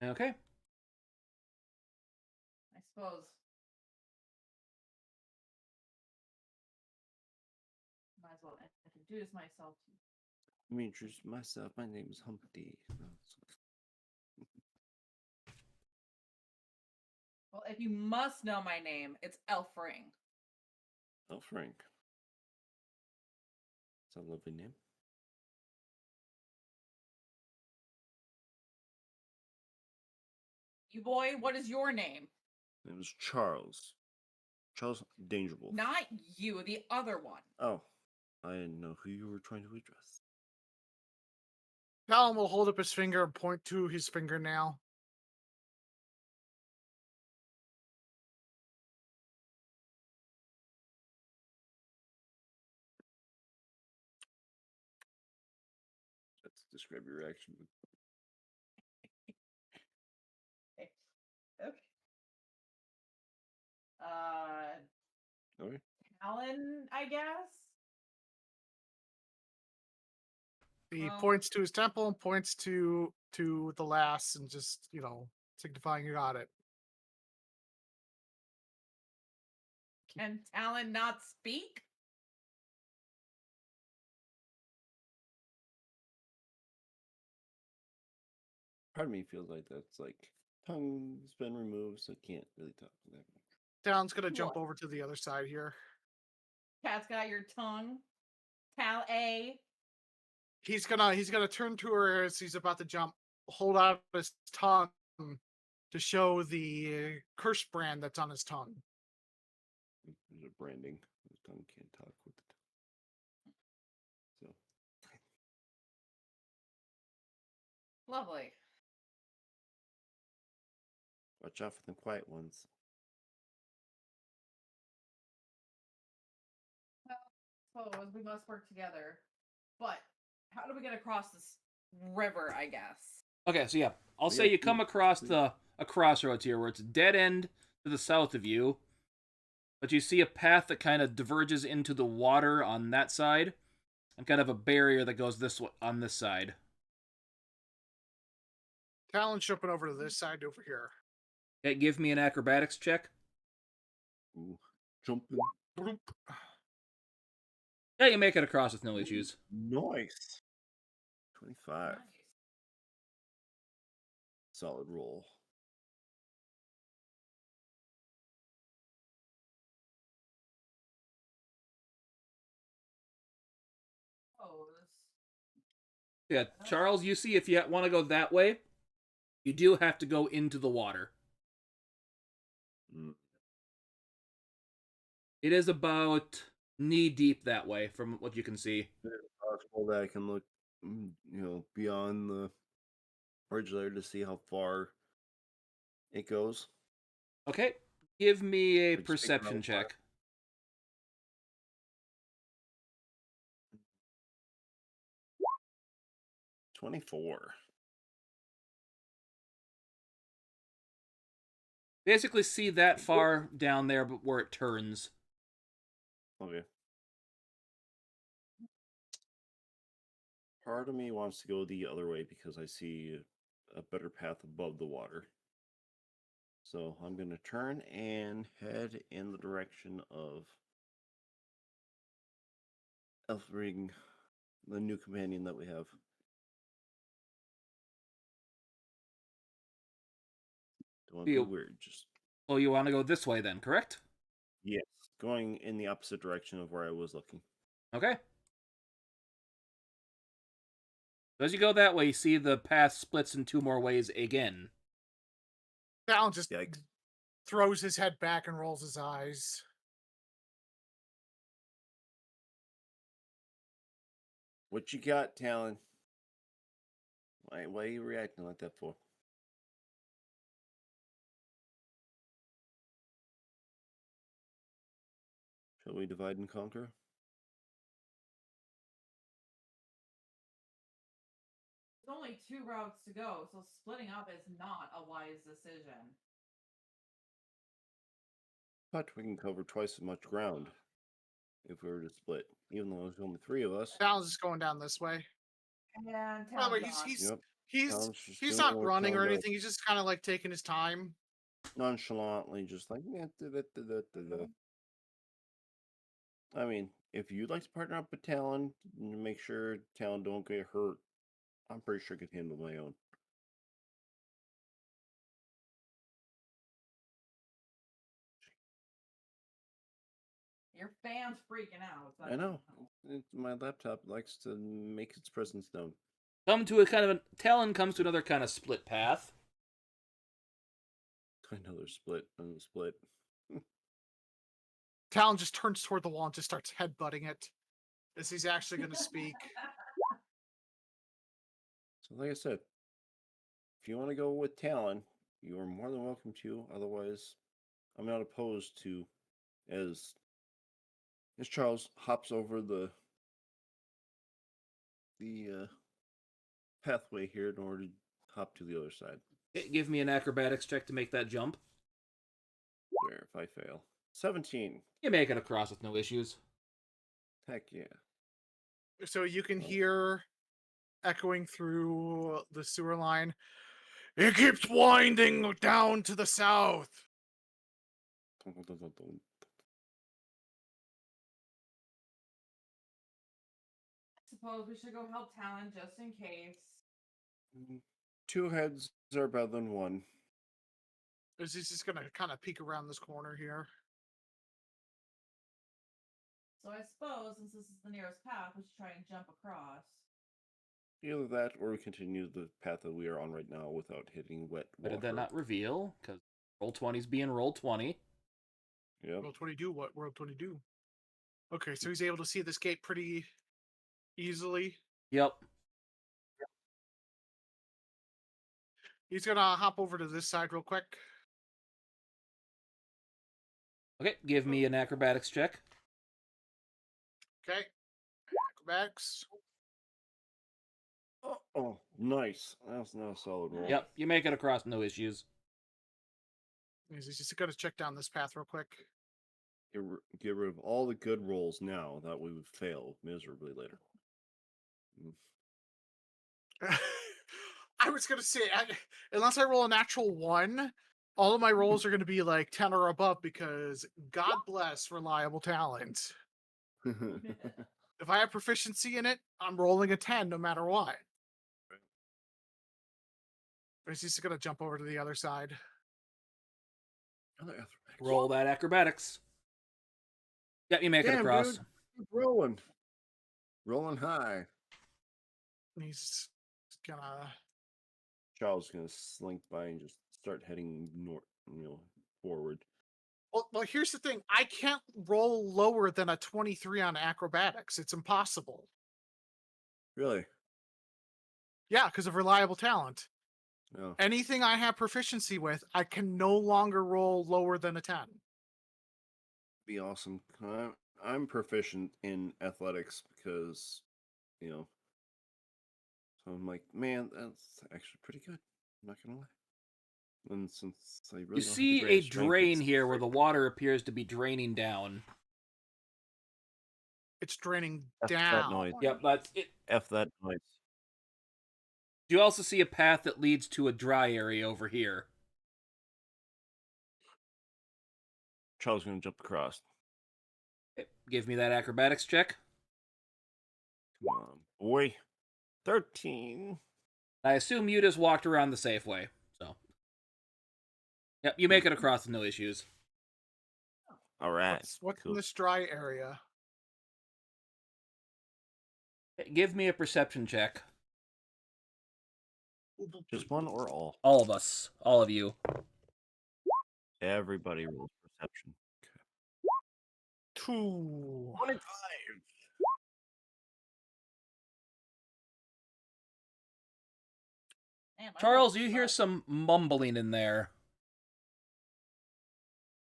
Okay. I suppose. Might as well introduce myself to you. Let me introduce myself. My name is Humpty. Well, if you must know my name, it's Elfring. Oh, Frank. It's a lovely name. You boy, what is your name? It was Charles. Charles Dangerwolf. Not you, the other one. Oh, I didn't know who you were trying to address. Talon will hold up his finger and point to his fingernail. Let's describe your reaction. Okay. Okay. Talon, I guess. He Well- points to his temple and points to the lass and just, signifying you got it. Can Talon not speak? Part of me feels like that's like tongue's been removed, so can't really talk to that much. Talon's gonna jump What? over to the other side here. Cat's got your tongue. Tal A. He's gonna turn to her as he's about to jump, hold out his tongue to show the curse brand that's on his tongue. There's a branding. His tongue can't talk with the tongue. So Lovely. watch out for the quiet ones. Suppose we must work together. But how do we get across this river, I guess? Okay, so yeah, I'll We say have you to- come across a crossroads here where it's a dead end to the south of you, but you see a path that kind of diverges into the water on that side, and kind of a barrier that goes this way on this side. Talon's jumping over to this side over here. Okay, give me an acrobatics check. Ooh, jumping. Bloop. Yeah, you make it across with no issues. Nice. 25. Nice. Solid roll. Yeah, Charles, you see if you want to go that way, you do have to go into the water. Mm. It is about knee deep that way from what you can see. Possible that I can look, beyond the bridge there to see how far it goes. Okay, give me a Like, speak perception around the fire. check. 24. Basically see that far down there, but where it turns. Okay. Part of me wants to go the other way because I see a better path above the water. So I'm going to turn and head in the direction of Elfring, the new companion that we have. Don't want to be You- weird, just Oh, you want to go this way then, correct? yes, going in the opposite direction of where I was looking. Okay. So as you go that way, you see the path splits in two more ways again. Talon just Yikes. throws his head back and rolls his eyes. What you got, Talon? Why are you reacting like that for? Shall we divide and conquer? There's only 2 routes to go, so splitting up is not a wise decision. But we can cover twice as much ground if we were to split, even though there's only 3 of us. Talon's just going down this way. And By the way, Talon's on. Yep. he's Talon's just he's doing not what running or Talon does. anything. He's just kind of like taking his time. Nonchalantly, just like, I mean, if you'd like to partner up with Talon, make sure Talon don't get hurt. I'm pretty sure I could handle my own. Your fan's freaking out. so I know. My laptop likes to make its presence known. Talon comes to another kind of split path. Another split and a split. Talon just turns toward the wall and just starts headbutting it as he's actually going to speak. So, like I said, if you want to go with Talon, you are more than welcome to. Otherwise, I'm not opposed to. As Charles hops over the pathway here in order to hop to the other side. Okay, give me an acrobatics check to make that jump. Where if I fail, 17. You make it across with no issues. Heck yeah. So you can hear echoing through the sewer line. It keeps winding down to the south. Suppose we should go help Talon just in case. 2 heads are better than 1. Is he's just gonna kind of peek around this corner here? So I suppose, since this is the nearest path, we should try and jump across. Either that, or we continue the path that we are on right now without hitting wet But water. did that not reveal? Because Roll20's being Roll20. Yep. World 22. What World 22? Okay, so he's able to see this gate pretty easily. Yep. He's gonna hop over to this side real quick. Okay, give me an acrobatics check. Okay. Acrobatics. Oh, nice. That's not a solid roll. Yep, you make it across no issues. He's just gonna check down this path real quick. Get rid of all the good rolls now. That we would fail miserably later. I was gonna say, unless I roll a natural 1, all of my rolls are gonna be like 10 or above because God bless reliable talent. If I have proficiency in it, I'm rolling a 10 no matter what. He's just gonna jump over to the other side. Roll that acrobatics. Yep, you make it Damn, across. dude. Keep rolling. Rolling high. He's gonna. Charles is gonna slink by and just start heading north, forward. Well, here's the thing. I can't roll lower than a 23 on acrobatics. It's impossible. Really? Yeah, because of reliable talent. No. Anything I have proficiency with, I can no longer roll lower than a 10. Be awesome. I'm proficient in athletics because, so I'm like, man, that's actually pretty good. I'm not gonna lie. And since I really You don't have the see a greatest strength, drain it's here where the pretty- water appears to be draining down. It's draining F that down. noise. Yep, that's it. F that noise. You also see a path that leads to a dry area over here. Charles is gonna jump across. Okay, give me that acrobatics check. Come on, boy. 13. I assume you just walked around the safe way, so. Yep, you make it across with no issues. All right. What's cool. in this dry area? Okay, give me a perception check. Just one or all? All of us. All of you. Everybody rolls perception. 2. 25. Damn, I Charles, rolled you hear five. some mumbling in there.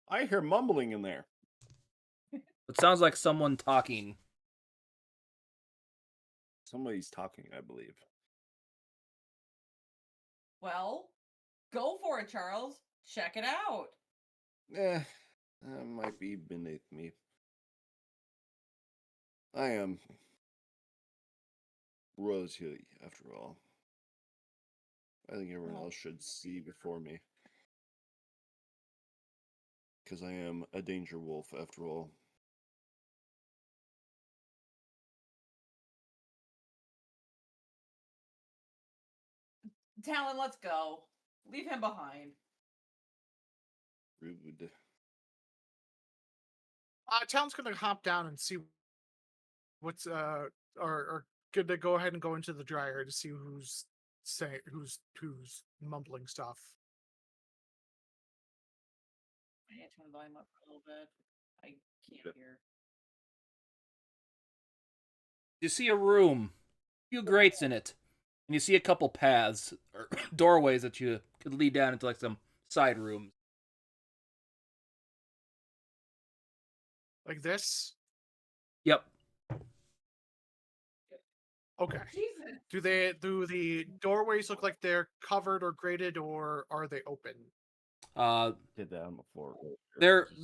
I hear mumbling in there. It sounds like someone talking. Somebody's talking, I believe. Well, go for it, Charles. Check it out. That might be beneath me. I am royalty, after all. I think everyone Well- else should see before me. Because I am a danger wolf, after all. Talon, let's go. Leave him behind. Rude. Talon's gonna hop down and see what's or good to go ahead and go into the dryer to see who's who's mumbling stuff. I need to turn the volume up a little bit. I can't Yep. hear. You see a room, a few grates in it, and you see a couple paths or doorways that you could lead down into like some side rooms. Like this. Yep. Okay. Jesus. Do the doorways look like they're covered or grated, or are they open? Did that on the floor.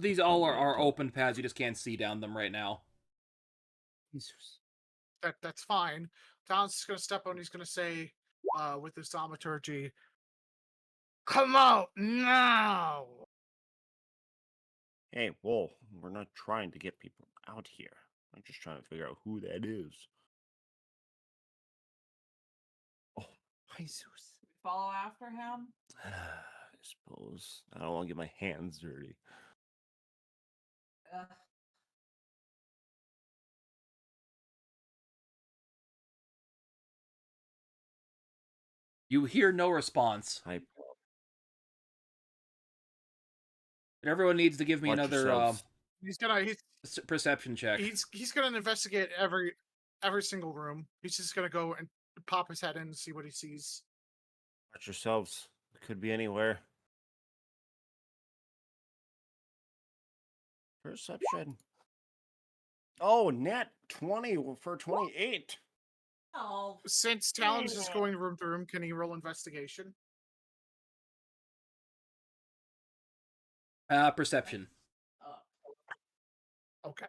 These all are open paths. You just can't see down them right now. Jesus. That's fine. Talon's just gonna step on. He's gonna say, with his thaumaturgy, "Come out now!" Hey, whoa, we're not trying to get people out here. I'm just trying to figure out who that is. Oh, Jesus. Follow after him. I suppose. I don't want to get my hands dirty. Ugh. You hear no response. I And everyone needs to give me Watch another yourselves. He's perception check. gonna investigate every single room. He's just gonna go and pop his head in and see what he sees. Watch yourselves. It could be anywhere. Perception. Oh, net 20 for 28. Oh, Since Talon's just going room to room, can he roll investigation? Perception. Okay.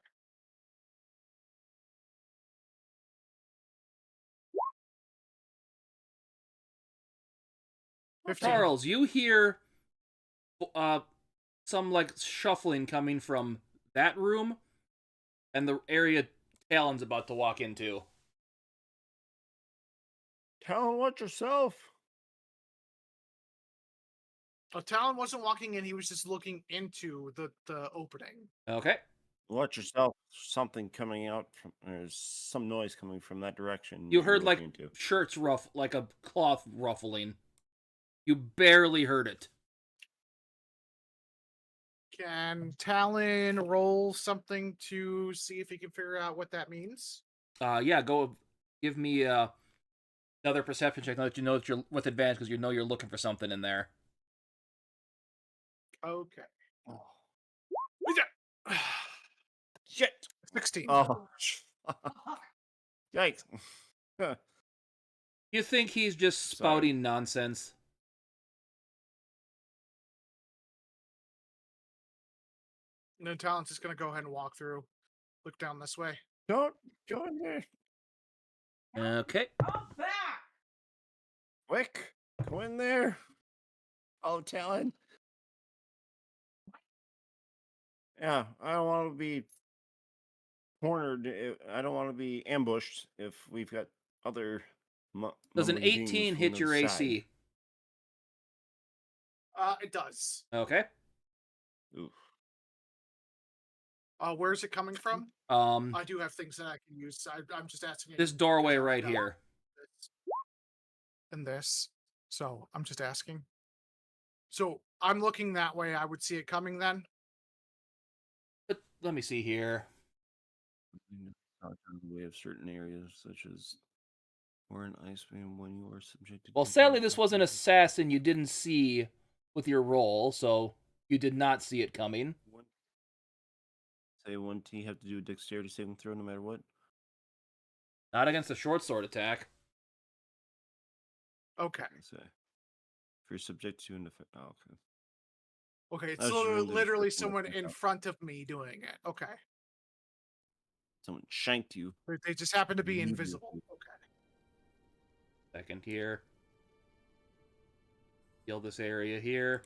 Charles, you hear some like shuffling coming from that room and the area Talon's about to walk into. Talon, watch yourself. Talon wasn't walking in; he was just looking into the opening. Okay. Watch yourself. Something coming out from. There's some noise coming from that direction. You you're heard like looking into. shirts like a cloth ruffling. You barely heard it. Can Talon roll something to see if he can figure out what that means? Yeah, go give me another perception check. Now that you know that you're with advantage because you know you're looking for something in there. Okay. Oh. Shit. 16. Oh. Yikes. You think he's just spouting nonsense? And then Talon's just gonna go ahead and walk through. Look down this way. Don't go in there. Okay. come back. Quick. Go in there. Oh, Talon. Yeah, I don't want to be cornered. I don't want to be ambushed if we've got other. Does an mumbling 18 demons hit from your the AC? It does. Okay. Side. Oof. Where's it coming from? Um, I do have things that I can use. I'm just asking. this doorway because I right got here. this and this. So I'm just asking. So I'm looking that way. I would see it coming then. But let me see here. We have certain areas such as or an iceman when you are subjected. Well, to sadly, this was an assassin you didn't see with your roll, so you did not see it coming. Say one T have to do a dexterity saving throw no matter what. Not against a short sword attack. Okay. Say if you're subject to an effect. Oh, okay. Okay. It's That's really literally freaking someone looking in up. front of me doing it. Okay. Someone shanked you. They just happen to be Immediately. invisible. Okay. Second here. Heal this area here.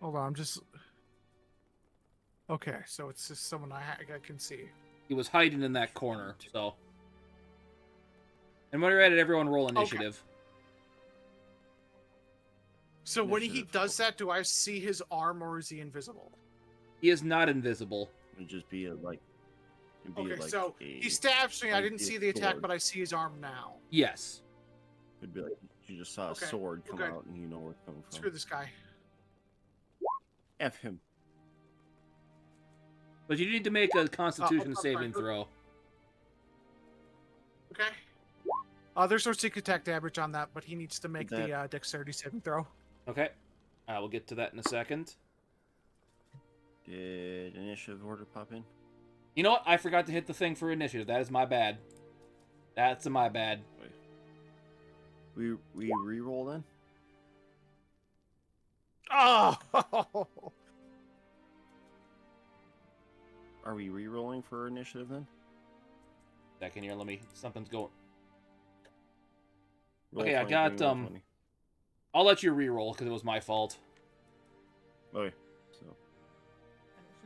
Hold on. I'm just. Okay. So it's just someone I can see. He was hiding in that corner, so. And when you're at it, everyone roll initiative. So when he Initiative, does that, do I see his arm or is he invisible? He is not invisible. It'd just be it'd be Okay, like so a, he stabs me. I like didn't a see the attack, sword. but I see his arm now. Yes. It'd be like you just saw a Okay, sword we're come good. out and you know where it's coming from. Screw this guy. F him. But you need to make a Constitution sorry. saving throw. Okay. There's no secret attack damage on that, but he needs to make the dexterity saving throw. Okay. I will get to that in a second. Did initiative order pop in? You know what? I forgot to hit the thing for initiative. That is my bad. That's my bad. We re-roll then? Oh. Are we re-rolling for initiative then? Second here, let me. Something's going. Roll Okay, I 20, got, give me roll 20. I'll let you re-roll because it was my fault. Okay, so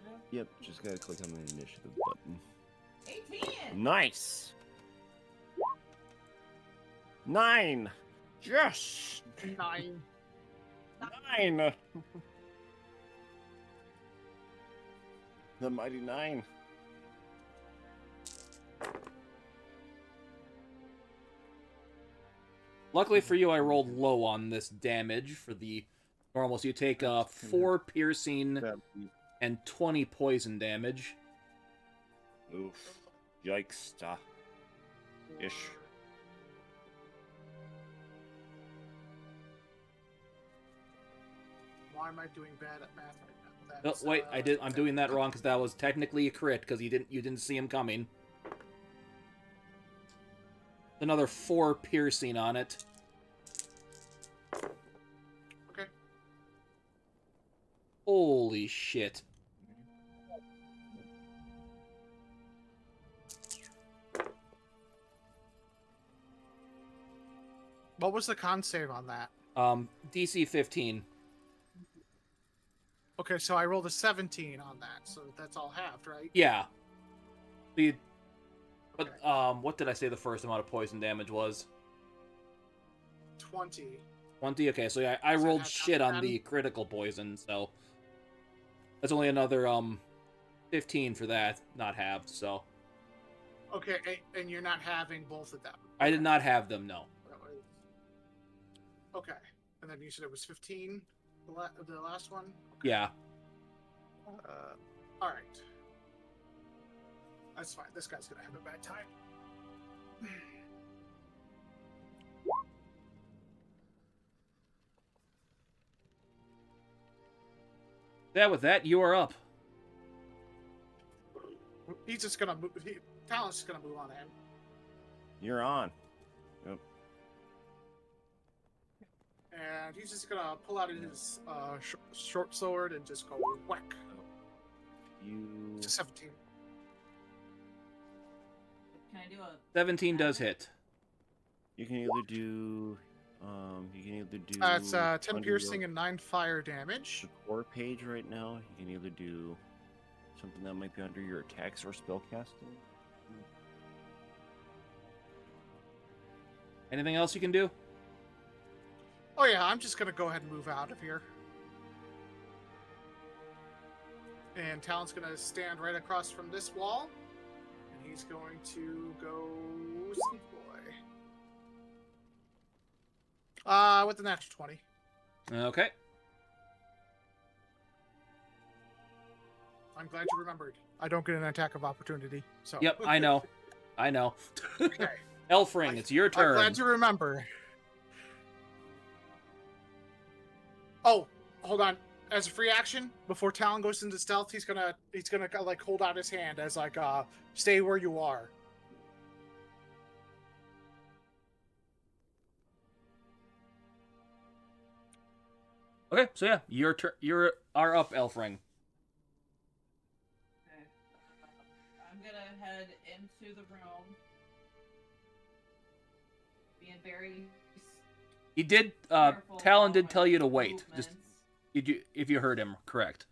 Initiative. yep, just gotta click on the initiative button. 18. Nice. 9. Yes. 9. 9. The mighty 9. Luckily for you, I rolled low on this damage for the normal. So you take That's kinda- 4 piercing That, and 20 poison damage. oof. Yikes. Ish. Why am I doing bad at math right now? No, That's, wait, I'm doing that wrong because that was technically a crit because you didn't see him coming. Another 4 piercing on it. Okay. Holy shit. What was the con save on that? DC 15. Okay, so I rolled a 17 on that, so that's all halved, right? Yeah. But what did I say the first amount of poison damage was? 20. 20? Okay, so yeah, I Does it rolled have shit top on 10? the critical poison, so that's only another 15 for that, not halved, so Okay, and you're not having both of them. I did not have them, no. That was- Okay, and then you said it was 15, the last one? Okay. Yeah. All right. That's fine. This guy's gonna have a bad time. Yeah, with that, you are up. He's just gonna move. Talon's just gonna move on in. You're on. Yep. And he's just gonna pull out his short sword and just go whack. You. It's a 17. Can I do a 17 does hit. You can either do. You can either do. It's 10 under piercing your- and 9 fire damage. the core page right now. You can either do something that might be under your attacks or spellcasting. Anything else you can do? Oh yeah, I'm just gonna go ahead and move out of here. And Talon's gonna stand right across from this wall, and he's going to go sneak boy. With the natural 20. Okay. I'm glad you remembered. I don't get an attack of opportunity. So. Yep, I know. I know. Okay. Elfring, it's your I'm turn. glad you remember. Oh, hold on. As a free action, before Talon goes into stealth, he's gonna like hold out his hand as like stay where you are. Okay, so yeah, your turn. You are up, Elfring. Okay. I'm gonna head into the room. Being very He did. careful Talon about did my tell you to wait. Just movements. if you heard him, correct.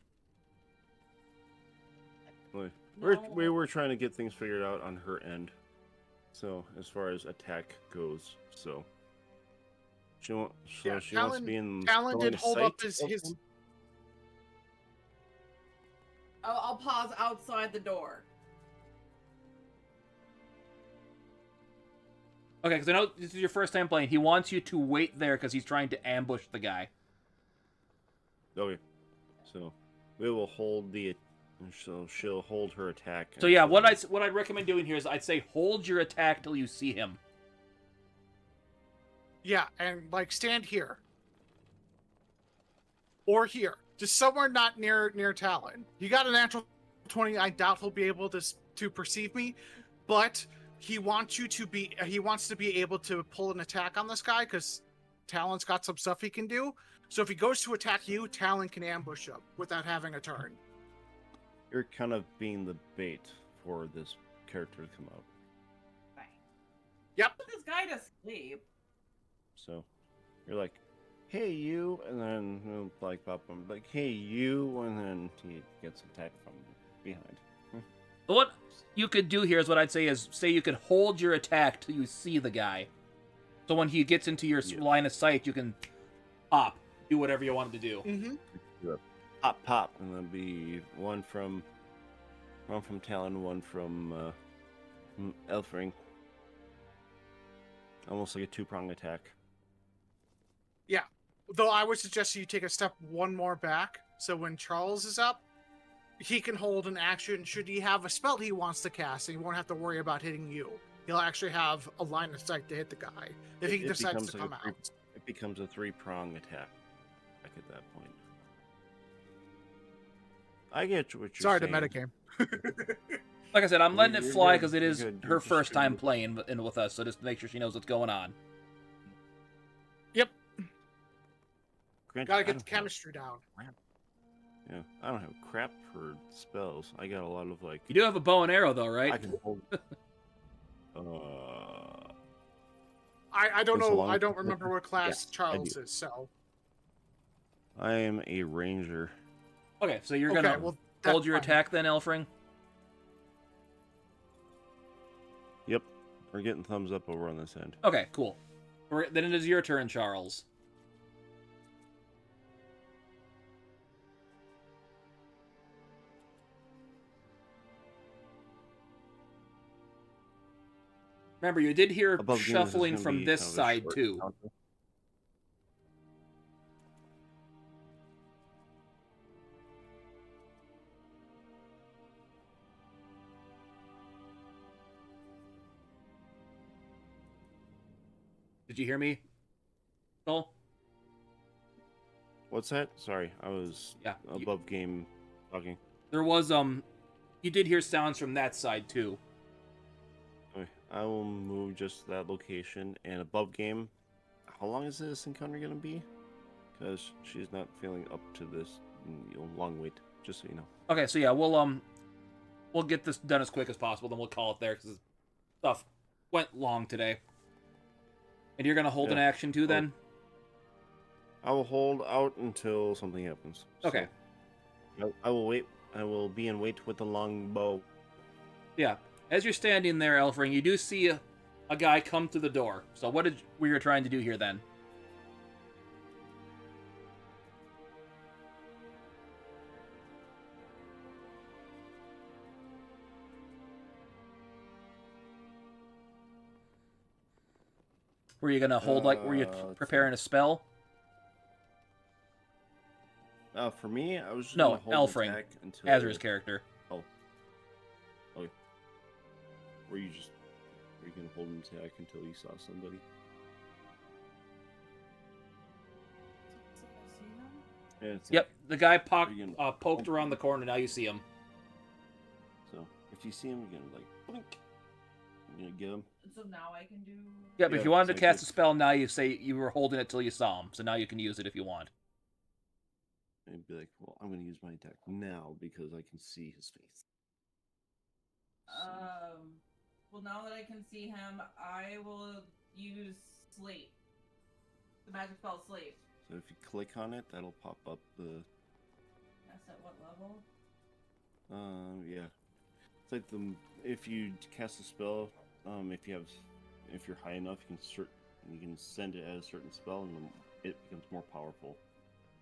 We were trying to get things figured out on her end. So as far as attack goes, so she wants to be in. Talon line did of hold sight up his. of him? I'll pause outside the door. Okay, because I know this is your first time playing. He wants you to wait there because he's trying to ambush the guy. Okay, so we will hold the. So she'll hold her attack. So yeah, what I'd recommend doing here is I'd say hold your attack till you see him. Yeah, and like stand here. Or here. Just somewhere not near Talon. You got a natural 20. I doubt he'll be able to perceive me, but he wants to be able to pull an attack on this guy because Talon's got some stuff he can do. So if he goes to attack you, Talon can ambush him without having a turn. You're kind of being the bait for this character to come out. Fine. Yep. Put this guy to sleep. So you're like, hey, you, and then he'll like pop him, like, hey, you, and then he gets attacked from behind. But what you could do here is what I'd say is, say you could hold your attack till you see the guy. So when he gets into your Yeah. line of sight, you can pop, do whatever you want him to do. Mm-hmm. Pop, pop, and then be one from Talon, one from Elfring. Almost like a two-prong attack. Though I would suggest you take a step one more back. So when Charles is up, he can hold an action should he have a spell he wants to cast, and he won't have to worry about hitting you. He'll actually have a line of sight to hit the guy if he It decides becomes to like come a out. It becomes a three-prong attack. Back at that point. I get what you're Sorry saying. to metagame. Like I said, I'm letting it You're fly good, because it you're is good, you're her just first time good. playing with us, so just make sure she knows what's going on. Granted, Gotta I get the don't have- chemistry down. Yeah, I don't have crap for spells. I got a lot of like. You do have a bow and arrow, though, right? I can hold. I don't As know. long I as- don't remember what class Yes, I Charles do. is. So I am a ranger. Okay, so you're okay, gonna well, hold that's your fine. attack then, Elfring? Yep, we're getting thumbs up over on this end. Okay, cool. Then it is your turn, Charles. Remember, you did hear Above game, this is shuffling gonna from be this kind of a side, short too. encounter. Did you hear me? Cole? What's that? Sorry, I was Yeah. above game talking. There was, you did hear sounds from that side, too. Okay, I will move just to that location and above game. How long is this encounter gonna be? Because she's not feeling up to this long wait. Just so you know. Okay, so yeah, we'll get this done as quick as possible, then we'll call it there, because stuff went long today. And you're gonna hold an Yeah. action, too, then? I will hold out until something happens. Okay. So, I will wait. I will be in wait with the long bow. Yeah. As you're standing there, Elfring, you do see a guy come through the door. So what were you trying to do here then? Were you gonna hold were you let's preparing a spell? For me, I was just No, gonna hold Elfring, attack until Azra's character. Were you gonna hold an attack until you saw somebody? Yeah, it's Yep, the guy Are you gonna- poked around the corner. Now you see him. So if you see him, you're gonna like blink. You're gonna get him. So now I can do. Yep, Yeah, if you wanted to it's like cast a spell now, you say you were holding it till you saw him. So now you can use it if you want. And be like, well, I'm gonna use my attack now because I can see his face. Well, now that I can see him, I will use sleep. The magic spell sleep. So if you click on it, that'll pop up the. That's at what level? Yeah. It's like if you cast a spell, if you're high enough, you can send it as a certain spell, and it becomes more powerful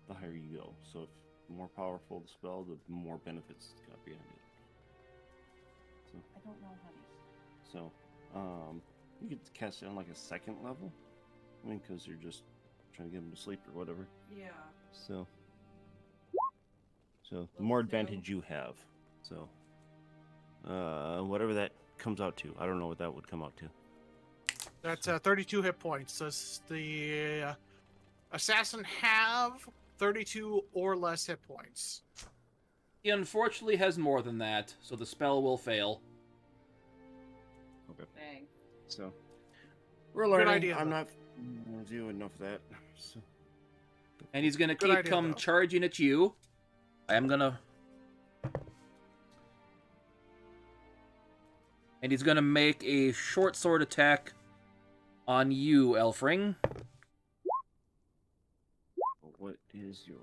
the higher you go. So if the more powerful the spell, the more benefits it's got behind it. I don't know how to. So, you could cast it on like a second level. I mean, because you're just trying to get him to sleep or whatever. Yeah. So the more advantage you have. So, whatever that comes out to, I don't know what that would come out to. That's 32 hit points. Does the assassin have 32 or less hit points? He unfortunately has more than that, so the spell will fail. Dang. So we're learning. idea, I'm though. not doing enough of that. So, And he's gonna Good idea, come though. charging at you. I am gonna... And he's gonna make a short sword attack on you, Elfring. What is your...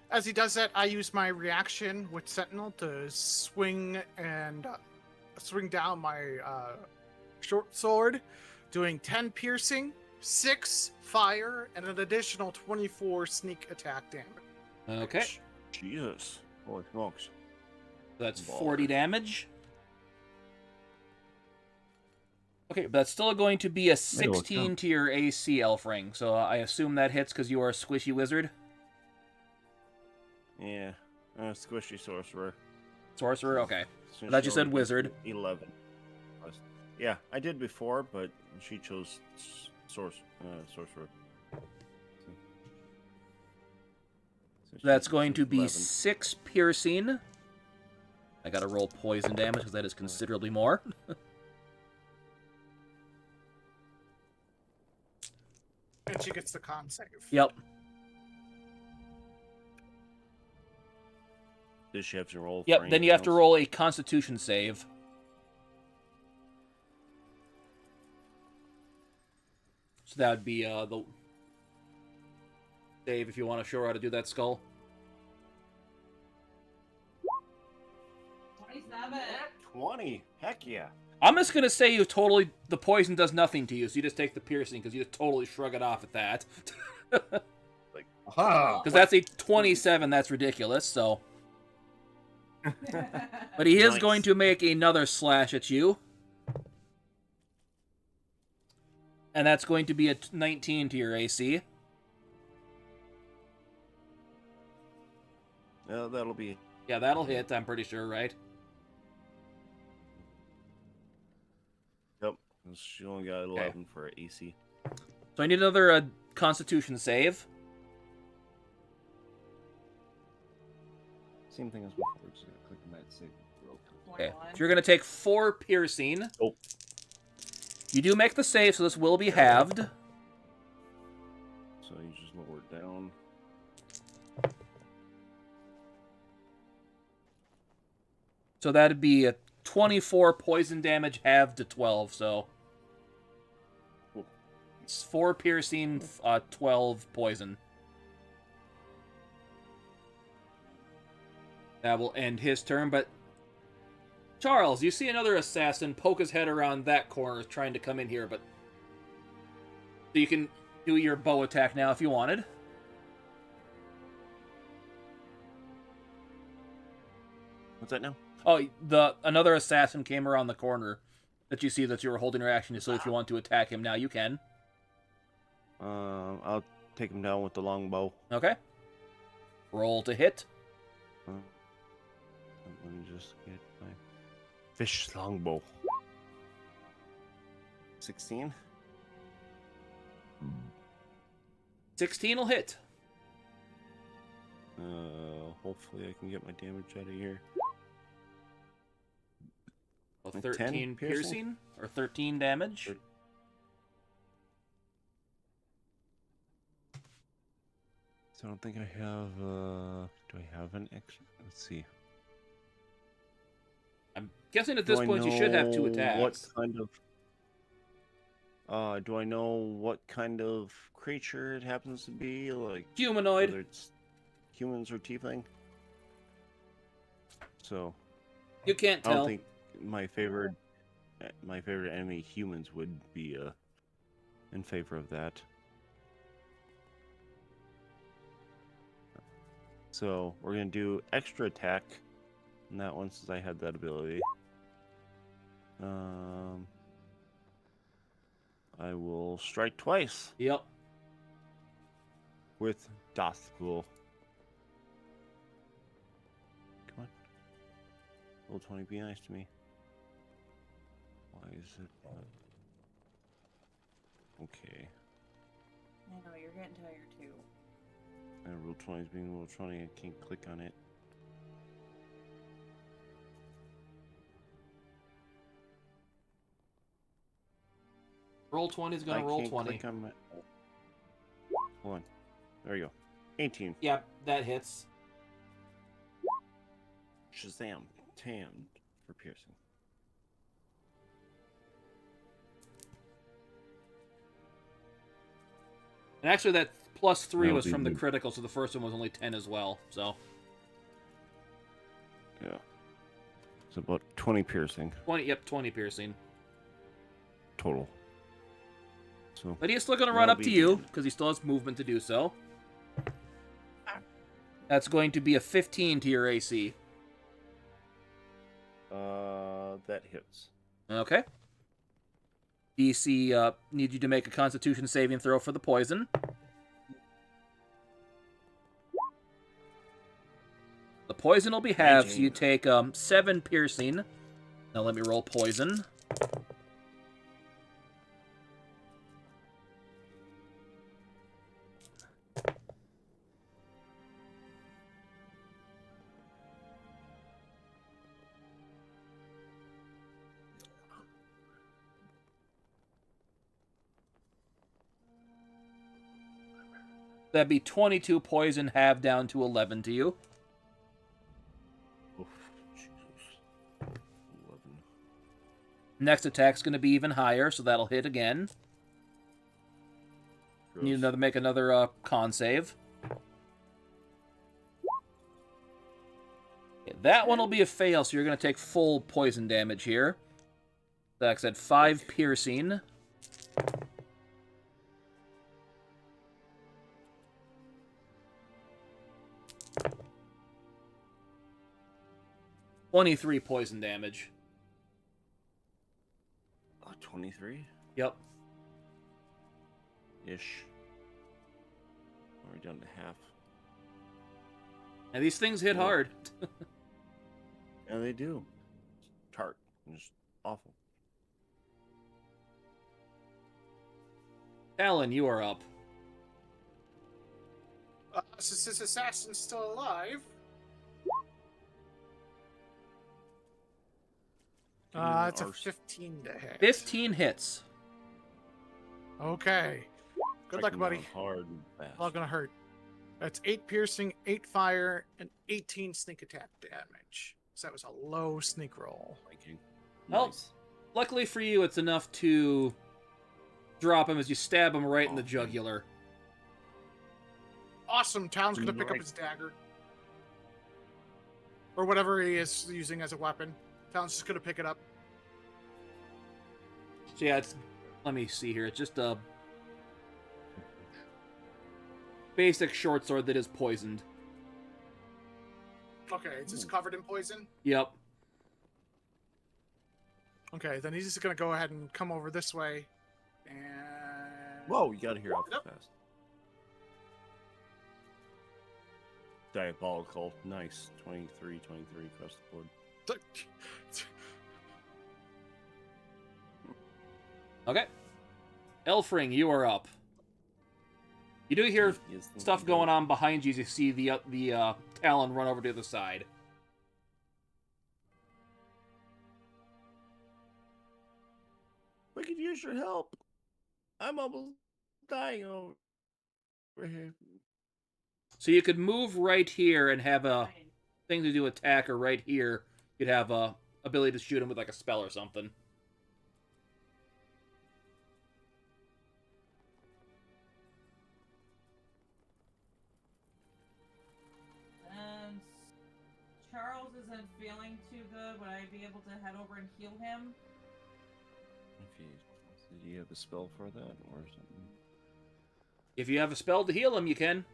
As he does that, I use my reaction with Sentinel to swing down my short sword, doing 10 piercing, 6 fire, and an additional 24 sneak attack damage. Okay. Jesus. Holy smokes. That's Baller. 40 damage. Okay, but that's still going to be a 16 to your AC, Elfring. So I assume that hits because you are a squishy wizard. Yeah. Squishy sorcerer. Sorcerer? Okay. Since thought she you said already did wizard. 11. Yeah, I did before, but she chose sorcerer. So That's she going to chose be 11. 6 piercing. I gotta roll poison damage because that is considerably more. And she gets the con save. Yep. Does she have to roll? for Yep, then you anything have to else? roll a constitution save. So that would be the save if you want to show her how to do that, Skull. 27. 20. Heck yeah. I'm just gonna say the poison does nothing to you, so you just take the piercing because you just totally shrug it off at that. Aha! Because that's a 27, that's ridiculous, so. But he is Nice. going to make another slash at you. And that's going to be a 19 to your AC. That'll be. Yeah, that'll hit, I'm pretty sure, right? Yep. She only got 11 for AC. So I need another constitution save. Same thing as before. Just click on that save. Okay. 21. So you're going to take 4 piercing. Oh. You do make the save, so this will be halved. So you just lower it down. So that'd be a 24 poison damage halved to 12, so. Cool. It's 4 piercing, 12 poison. That will end his turn, but Charles, you see another assassin poke his head around that corner trying to come in here, but so you can do your bow attack now if you wanted. What's that now? Oh, another assassin came around the corner that you see that you were holding your action, so if you want to attack him now, you can. I'll take him down with the longbow. Okay. Roll to hit. Let me just get my fish longbow. 16. 16 will hit. Hopefully I can get my damage out of here. So Like 13 10 piercing or 13 damage. So I don't think I have. Do I have an extra? Let's see. I'm guessing at this point you should have 2 attacks. What kind of? Do I know what kind of creature it happens to be? Like Humanoid. whether it's humans or tiefling. So You can't I don't tell. think my favorite enemy humans would be in favor of that. So we're gonna do extra attack on that one since I had that ability. I will strike twice Yep. with Dothgul. Come on. Roll 20, be nice to me. Why is it not... Okay. I know, you're getting tired too. Rule 20 is being Rule 20. I can't click on it. Roll 20 is going I to roll can't 20. click on my... Hold on. There you go. 18. Yep, that hits. Shazam. 10 for piercing. And actually, that +3 That'll was be from the good. critical, so the first one was only 10 as well. So Yeah. It's about 20 piercing 20. Yep, 20 piercing. total. So But he's still going to run That'll up to be you good. because he still has movement to do so. That's going to be a 15 to your AC. that hits. Okay. DC needs you to make a Constitution saving throw for the poison. The poison will be halved, so you 19. take 7 piercing. Now let me roll poison. That'd be 22 poison halved down to 11 to you. Oof, Jesus. 11. Next attack's going to be even higher, so that'll hit again. Need Gross. another make another con save. Okay, that one will be a fail, so you're going to take full poison damage here. Like I said, 5 piercing. $23 poison damage. 23 Yep. ish. Already down to half. And these things hit Cool. hard. Yeah, they do. It's tart. It's just awful. Talon, you are up. Since this assassin's still alive, it's a are 15 to hit. 15 hits. Okay. Good luck, striking buddy. down Hard and fast. Not gonna hurt. That's 8 piercing, 8 fire, and 18 sneak attack damage. So that was a low sneak roll. Flanking. Well, Nice. luckily for you, it's enough to drop him as you stab him right in the Oh, jugular. Awesome. Talon's gonna pick up Nice. his dagger. Or whatever he is using as a weapon. Talon's just gonna pick it up. So yeah, it's, let me see here. It's just a basic short sword that is poisoned. Okay, it's just covered in poison. Yep. Okay, then he's just gonna go ahead and come over this way. And Whoa, you gotta hear out Yep. fast. Diabolical. Nice. 23 across the board. Okay. Elfring, you are up. You do hear stuff going on behind you as you see the Talon run over to the side. We could use your help. I'm almost dying over here. So you could move right here and have a thing to do attack, or right here you'd have a ability to shoot him with like a spell or something. And Charles isn't feeling too good. Would I be able to head over and heal him? If you, did you have a spell for that or something? If you have a spell to heal him, you can.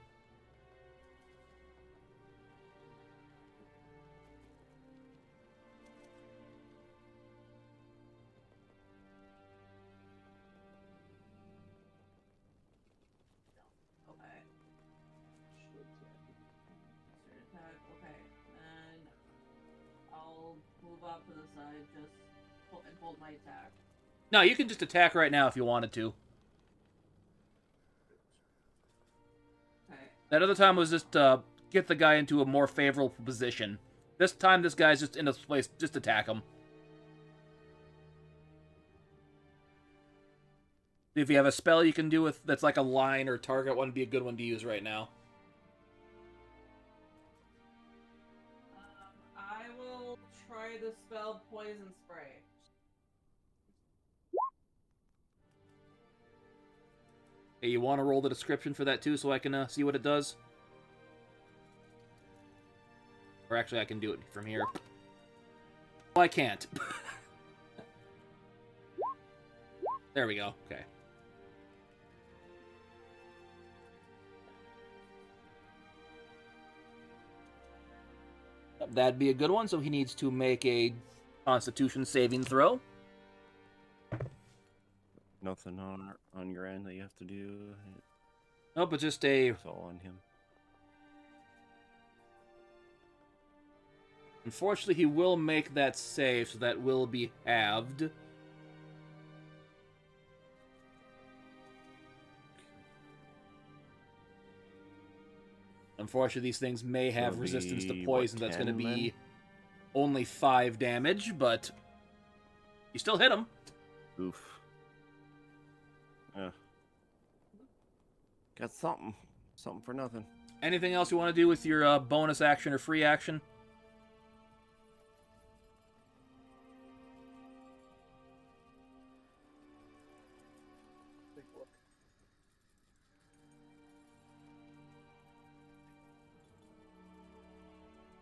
Okay. Start attack. Okay. And I'll move off to the side just and hold my attack. No, you can just attack right now if you wanted to. Okay. That other time was just get the guy into a more favorable position. This time, this guy's just in a place. Just attack him. If you have a spell you can do with that's like a line or target one, would be a good one to use right now. I will try the spell Poison Spray. Hey, you want to roll the description for that too, so I can see what it does? Or actually, I can do it from here. Well, I can't. There we go. Okay. That'd be a good one, so he needs to make a Constitution saving throw. Nothing on your end that you have to do. Nope, but just a... It's all on him. Unfortunately, he will make that save, so that will be halved. Unfortunately, these things may have It'll resistance to be, poison. what, That's going to 10 be then? only 5 damage, but you still hit him. Oof. Yeah. Got something. Something for nothing. Anything else you want to do with your bonus action or free action?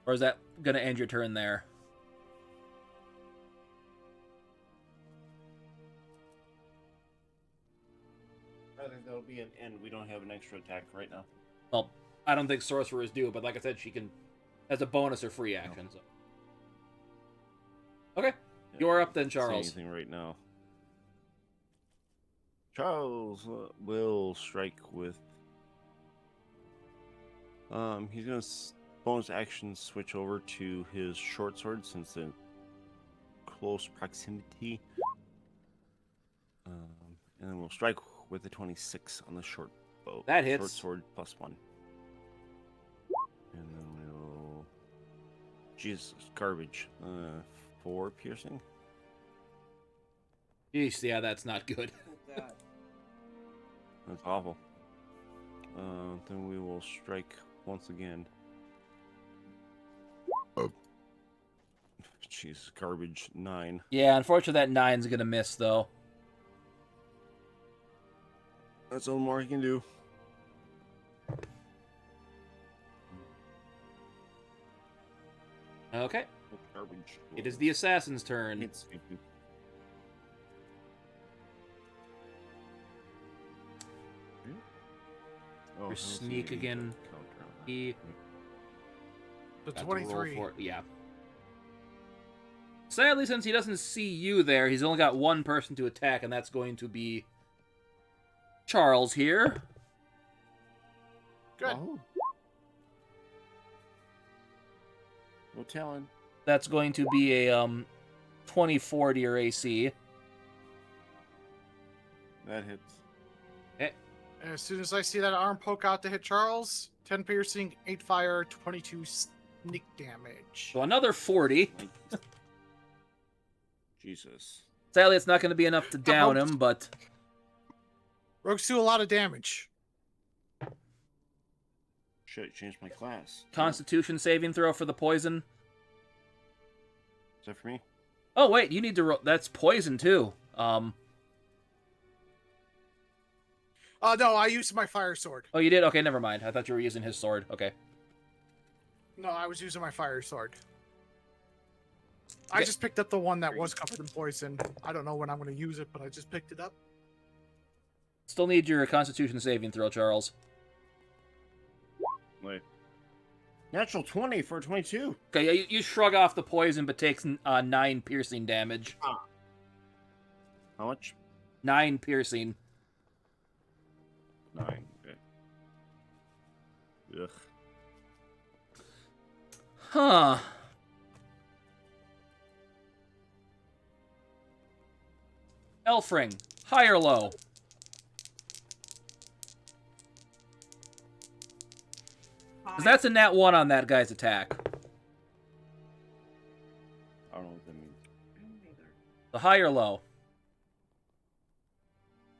Or is that going to end your turn there? I think that'll be an end. We don't have an extra attack right now. Well, I don't think sorcerers do, but like I said, she can as a bonus or free action. So. Okay, you're up then, Can't say Charles. anything right now. Charles will strike with. He's gonna bonus action switch over to his short sword since the close proximity. And then we'll strike with the 26 on the short bow. That hits. Short sword +1. And then we'll. Jesus, garbage. 4 piercing. Jeez, yeah, that's not good. God. That's awful. Then we will strike once again. Oh. Jeez, garbage 9. Yeah, unfortunately, that 9's gonna miss though. That's all more he can do. Okay, Garbage. it is the assassin's turn. Hits me. Oh, Your how's sneak the again. counter on that? He The got to roll 23. for- yeah. Sadly, since he doesn't see you there, he's only got one person to attack, and that's going to be Charles here. Good. Oh. No telling. That's going to be a 24 to your AC. That hits. As soon as I see that arm poke out to hit Charles, 10 piercing, 8 fire, 22 sneak damage. So another 40. Jesus. Sadly, it's not going to be enough to down him, but Rogues do a lot of damage. Shit, changed my class. Constitution saving throw for the poison. Is that for me? Oh wait, you need to roll. That's poison too. No, I used my fire sword. Oh, you did? Okay, never mind. I thought you were using his sword. Okay. No, I was using my fire sword. I Okay. just picked up the one that was covered in poison. I don't know when I'm going to use it, but I just picked it up. Still need your Constitution saving throw, Charles. Wait. Natural 20 for 22. Okay, yeah, you shrug off the poison, but takes 9 piercing damage. How much? 9 piercing. 9. Okay. Ugh. Huh. Elfring, high or low? Because that's a nat 1 on that guy's attack. I don't know what that means. The high or low?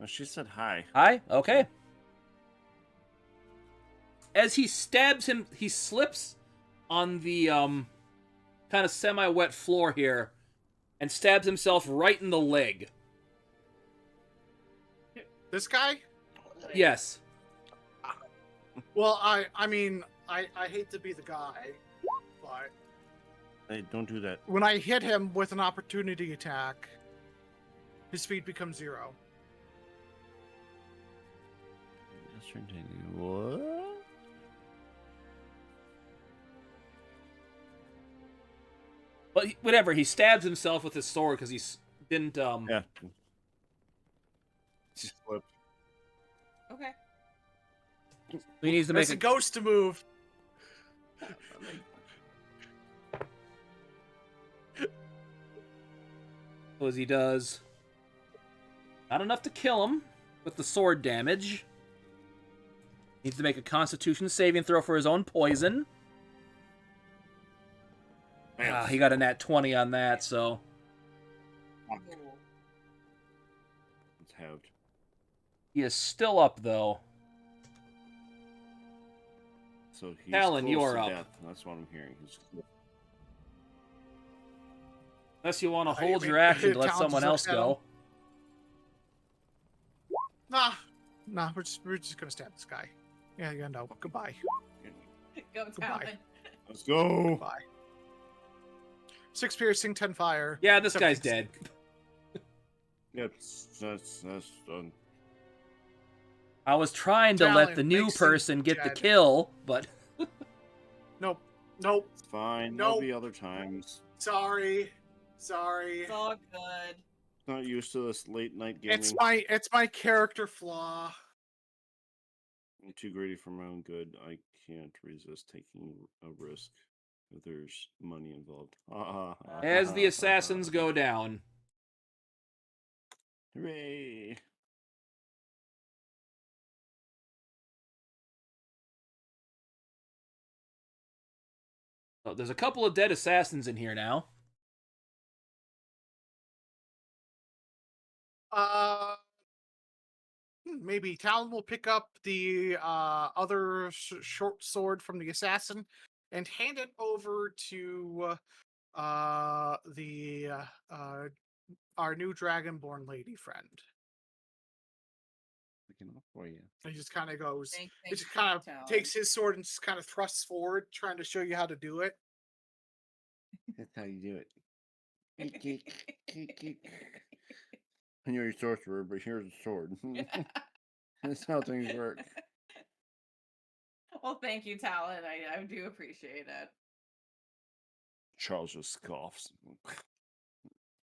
Well, she said hi. Hi? Okay. As he stabs him, he slips on the kind of semi-wet floor here and stabs himself right in the leg. This guy? Yes. Well, I mean, I hate to be the guy, but Hey, don't do that. when I hit him with an opportunity attack, his speed becomes 0. What? But whatever, he stabs himself with his sword because he didn't Yeah. She slipped. Okay. he needs to That's make a ghost to move. as he does. Not enough to kill him with the sword damage. Needs to make a Constitution saving throw for his own poison. He got a nat 20 on that, so It's halved. he is still up though. So he's Talon, close you are to up. death. That's what I'm hearing. Unless you want to you hold mean your action to let Talon's someone up else go. Nah, we're just gonna stab this guy. Yeah, no. Goodbye. Go Goodbye. Talon. Let's go. Goodbye. 6 piercing, 10 fire. Yeah, this guy's 17 dead. Yep, that's done. I was trying to let the Talon new makes person him get the dead. kill, but Nope. It's fine. Nope. There'll be other times. Sorry. It's all good. Not used to this late night gaming. It's my character flaw. I'm too greedy for my own good. I can't resist taking a risk if there's money involved. as the assassins go down, Hooray! oh, there's a couple of dead assassins in here now. Maybe Talon will pick up the other short sword from the assassin and hand it over to the our new dragonborn lady friend. Looking up for you. He just kind of goes. Thank He just you, kind of Talon. takes his sword and just kind of thrusts forward, trying to show you how to do it. That's how you do it. And you're a sorcerer, but here's a sword. That's how things work. Well, thank you, Talon. I do appreciate it. Charles just scoffs.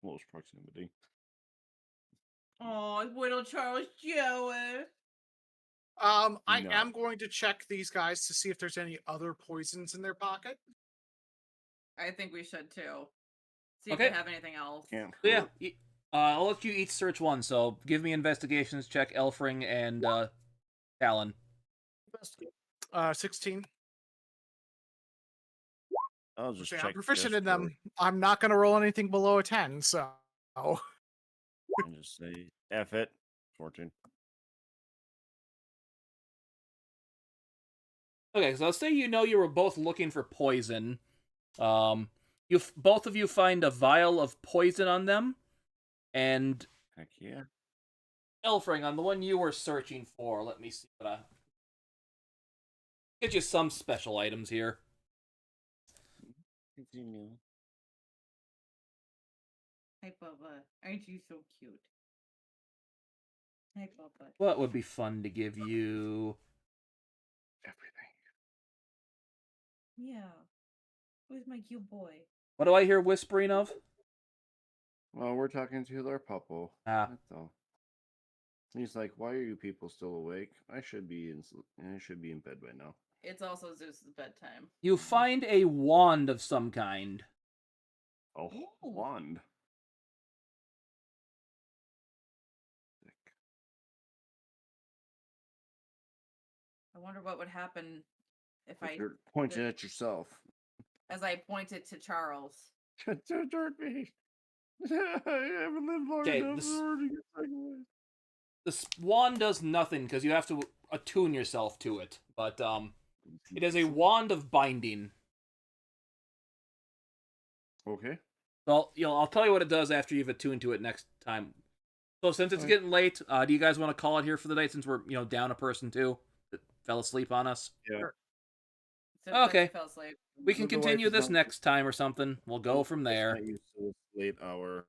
Close proximity. Oh, little Charles jealous. I No. am going to check these guys to see if there's any other poisons in their pocket. I think we should too. See Okay. if they have anything else. Can't So yeah, hurt. I'll let you each search one. So give me investigations check, Elfring and Talon. 16. I'll just See, check. I'm proficient this in them. for- I'm not going to roll anything below a 10, so. And just say F it. 14. Okay, so let's say you were both looking for poison. Both of you find a vial of poison on them, and Heck yeah. Elfring, on the one you were searching for, let me see what I get you some special items here. Continue. Hi, Bubba. Aren't you so cute? Hi, Bubba. What would be fun to give you? Everything. Yeah. Who's my cute boy? What do I hear whispering of? Well, we're talking to their puppo. Ah. That's all. He's like, "Why are you people still awake? I should be in bed by now." It's also Zeus's bedtime. You find a wand of some kind. Oh, Ooh. wand. Sick. I wonder what would happen if I, You're pointing at yourself. as I pointed to Charles. Don't hurt me. I haven't lived long Okay, enough this- in order to get second. wand does nothing because you have to attune yourself to it. But it is a wand of binding. Okay. So I'll tell you what it does after you've attuned to it next time. So since it's Alright. getting late, do you guys want to call it here for the night? Since we're down a person too that fell asleep on us. Yeah. Since I Okay. fell asleep. We can But the wife continue is this not- next time or something. We'll go from It's there. not used to this late hour.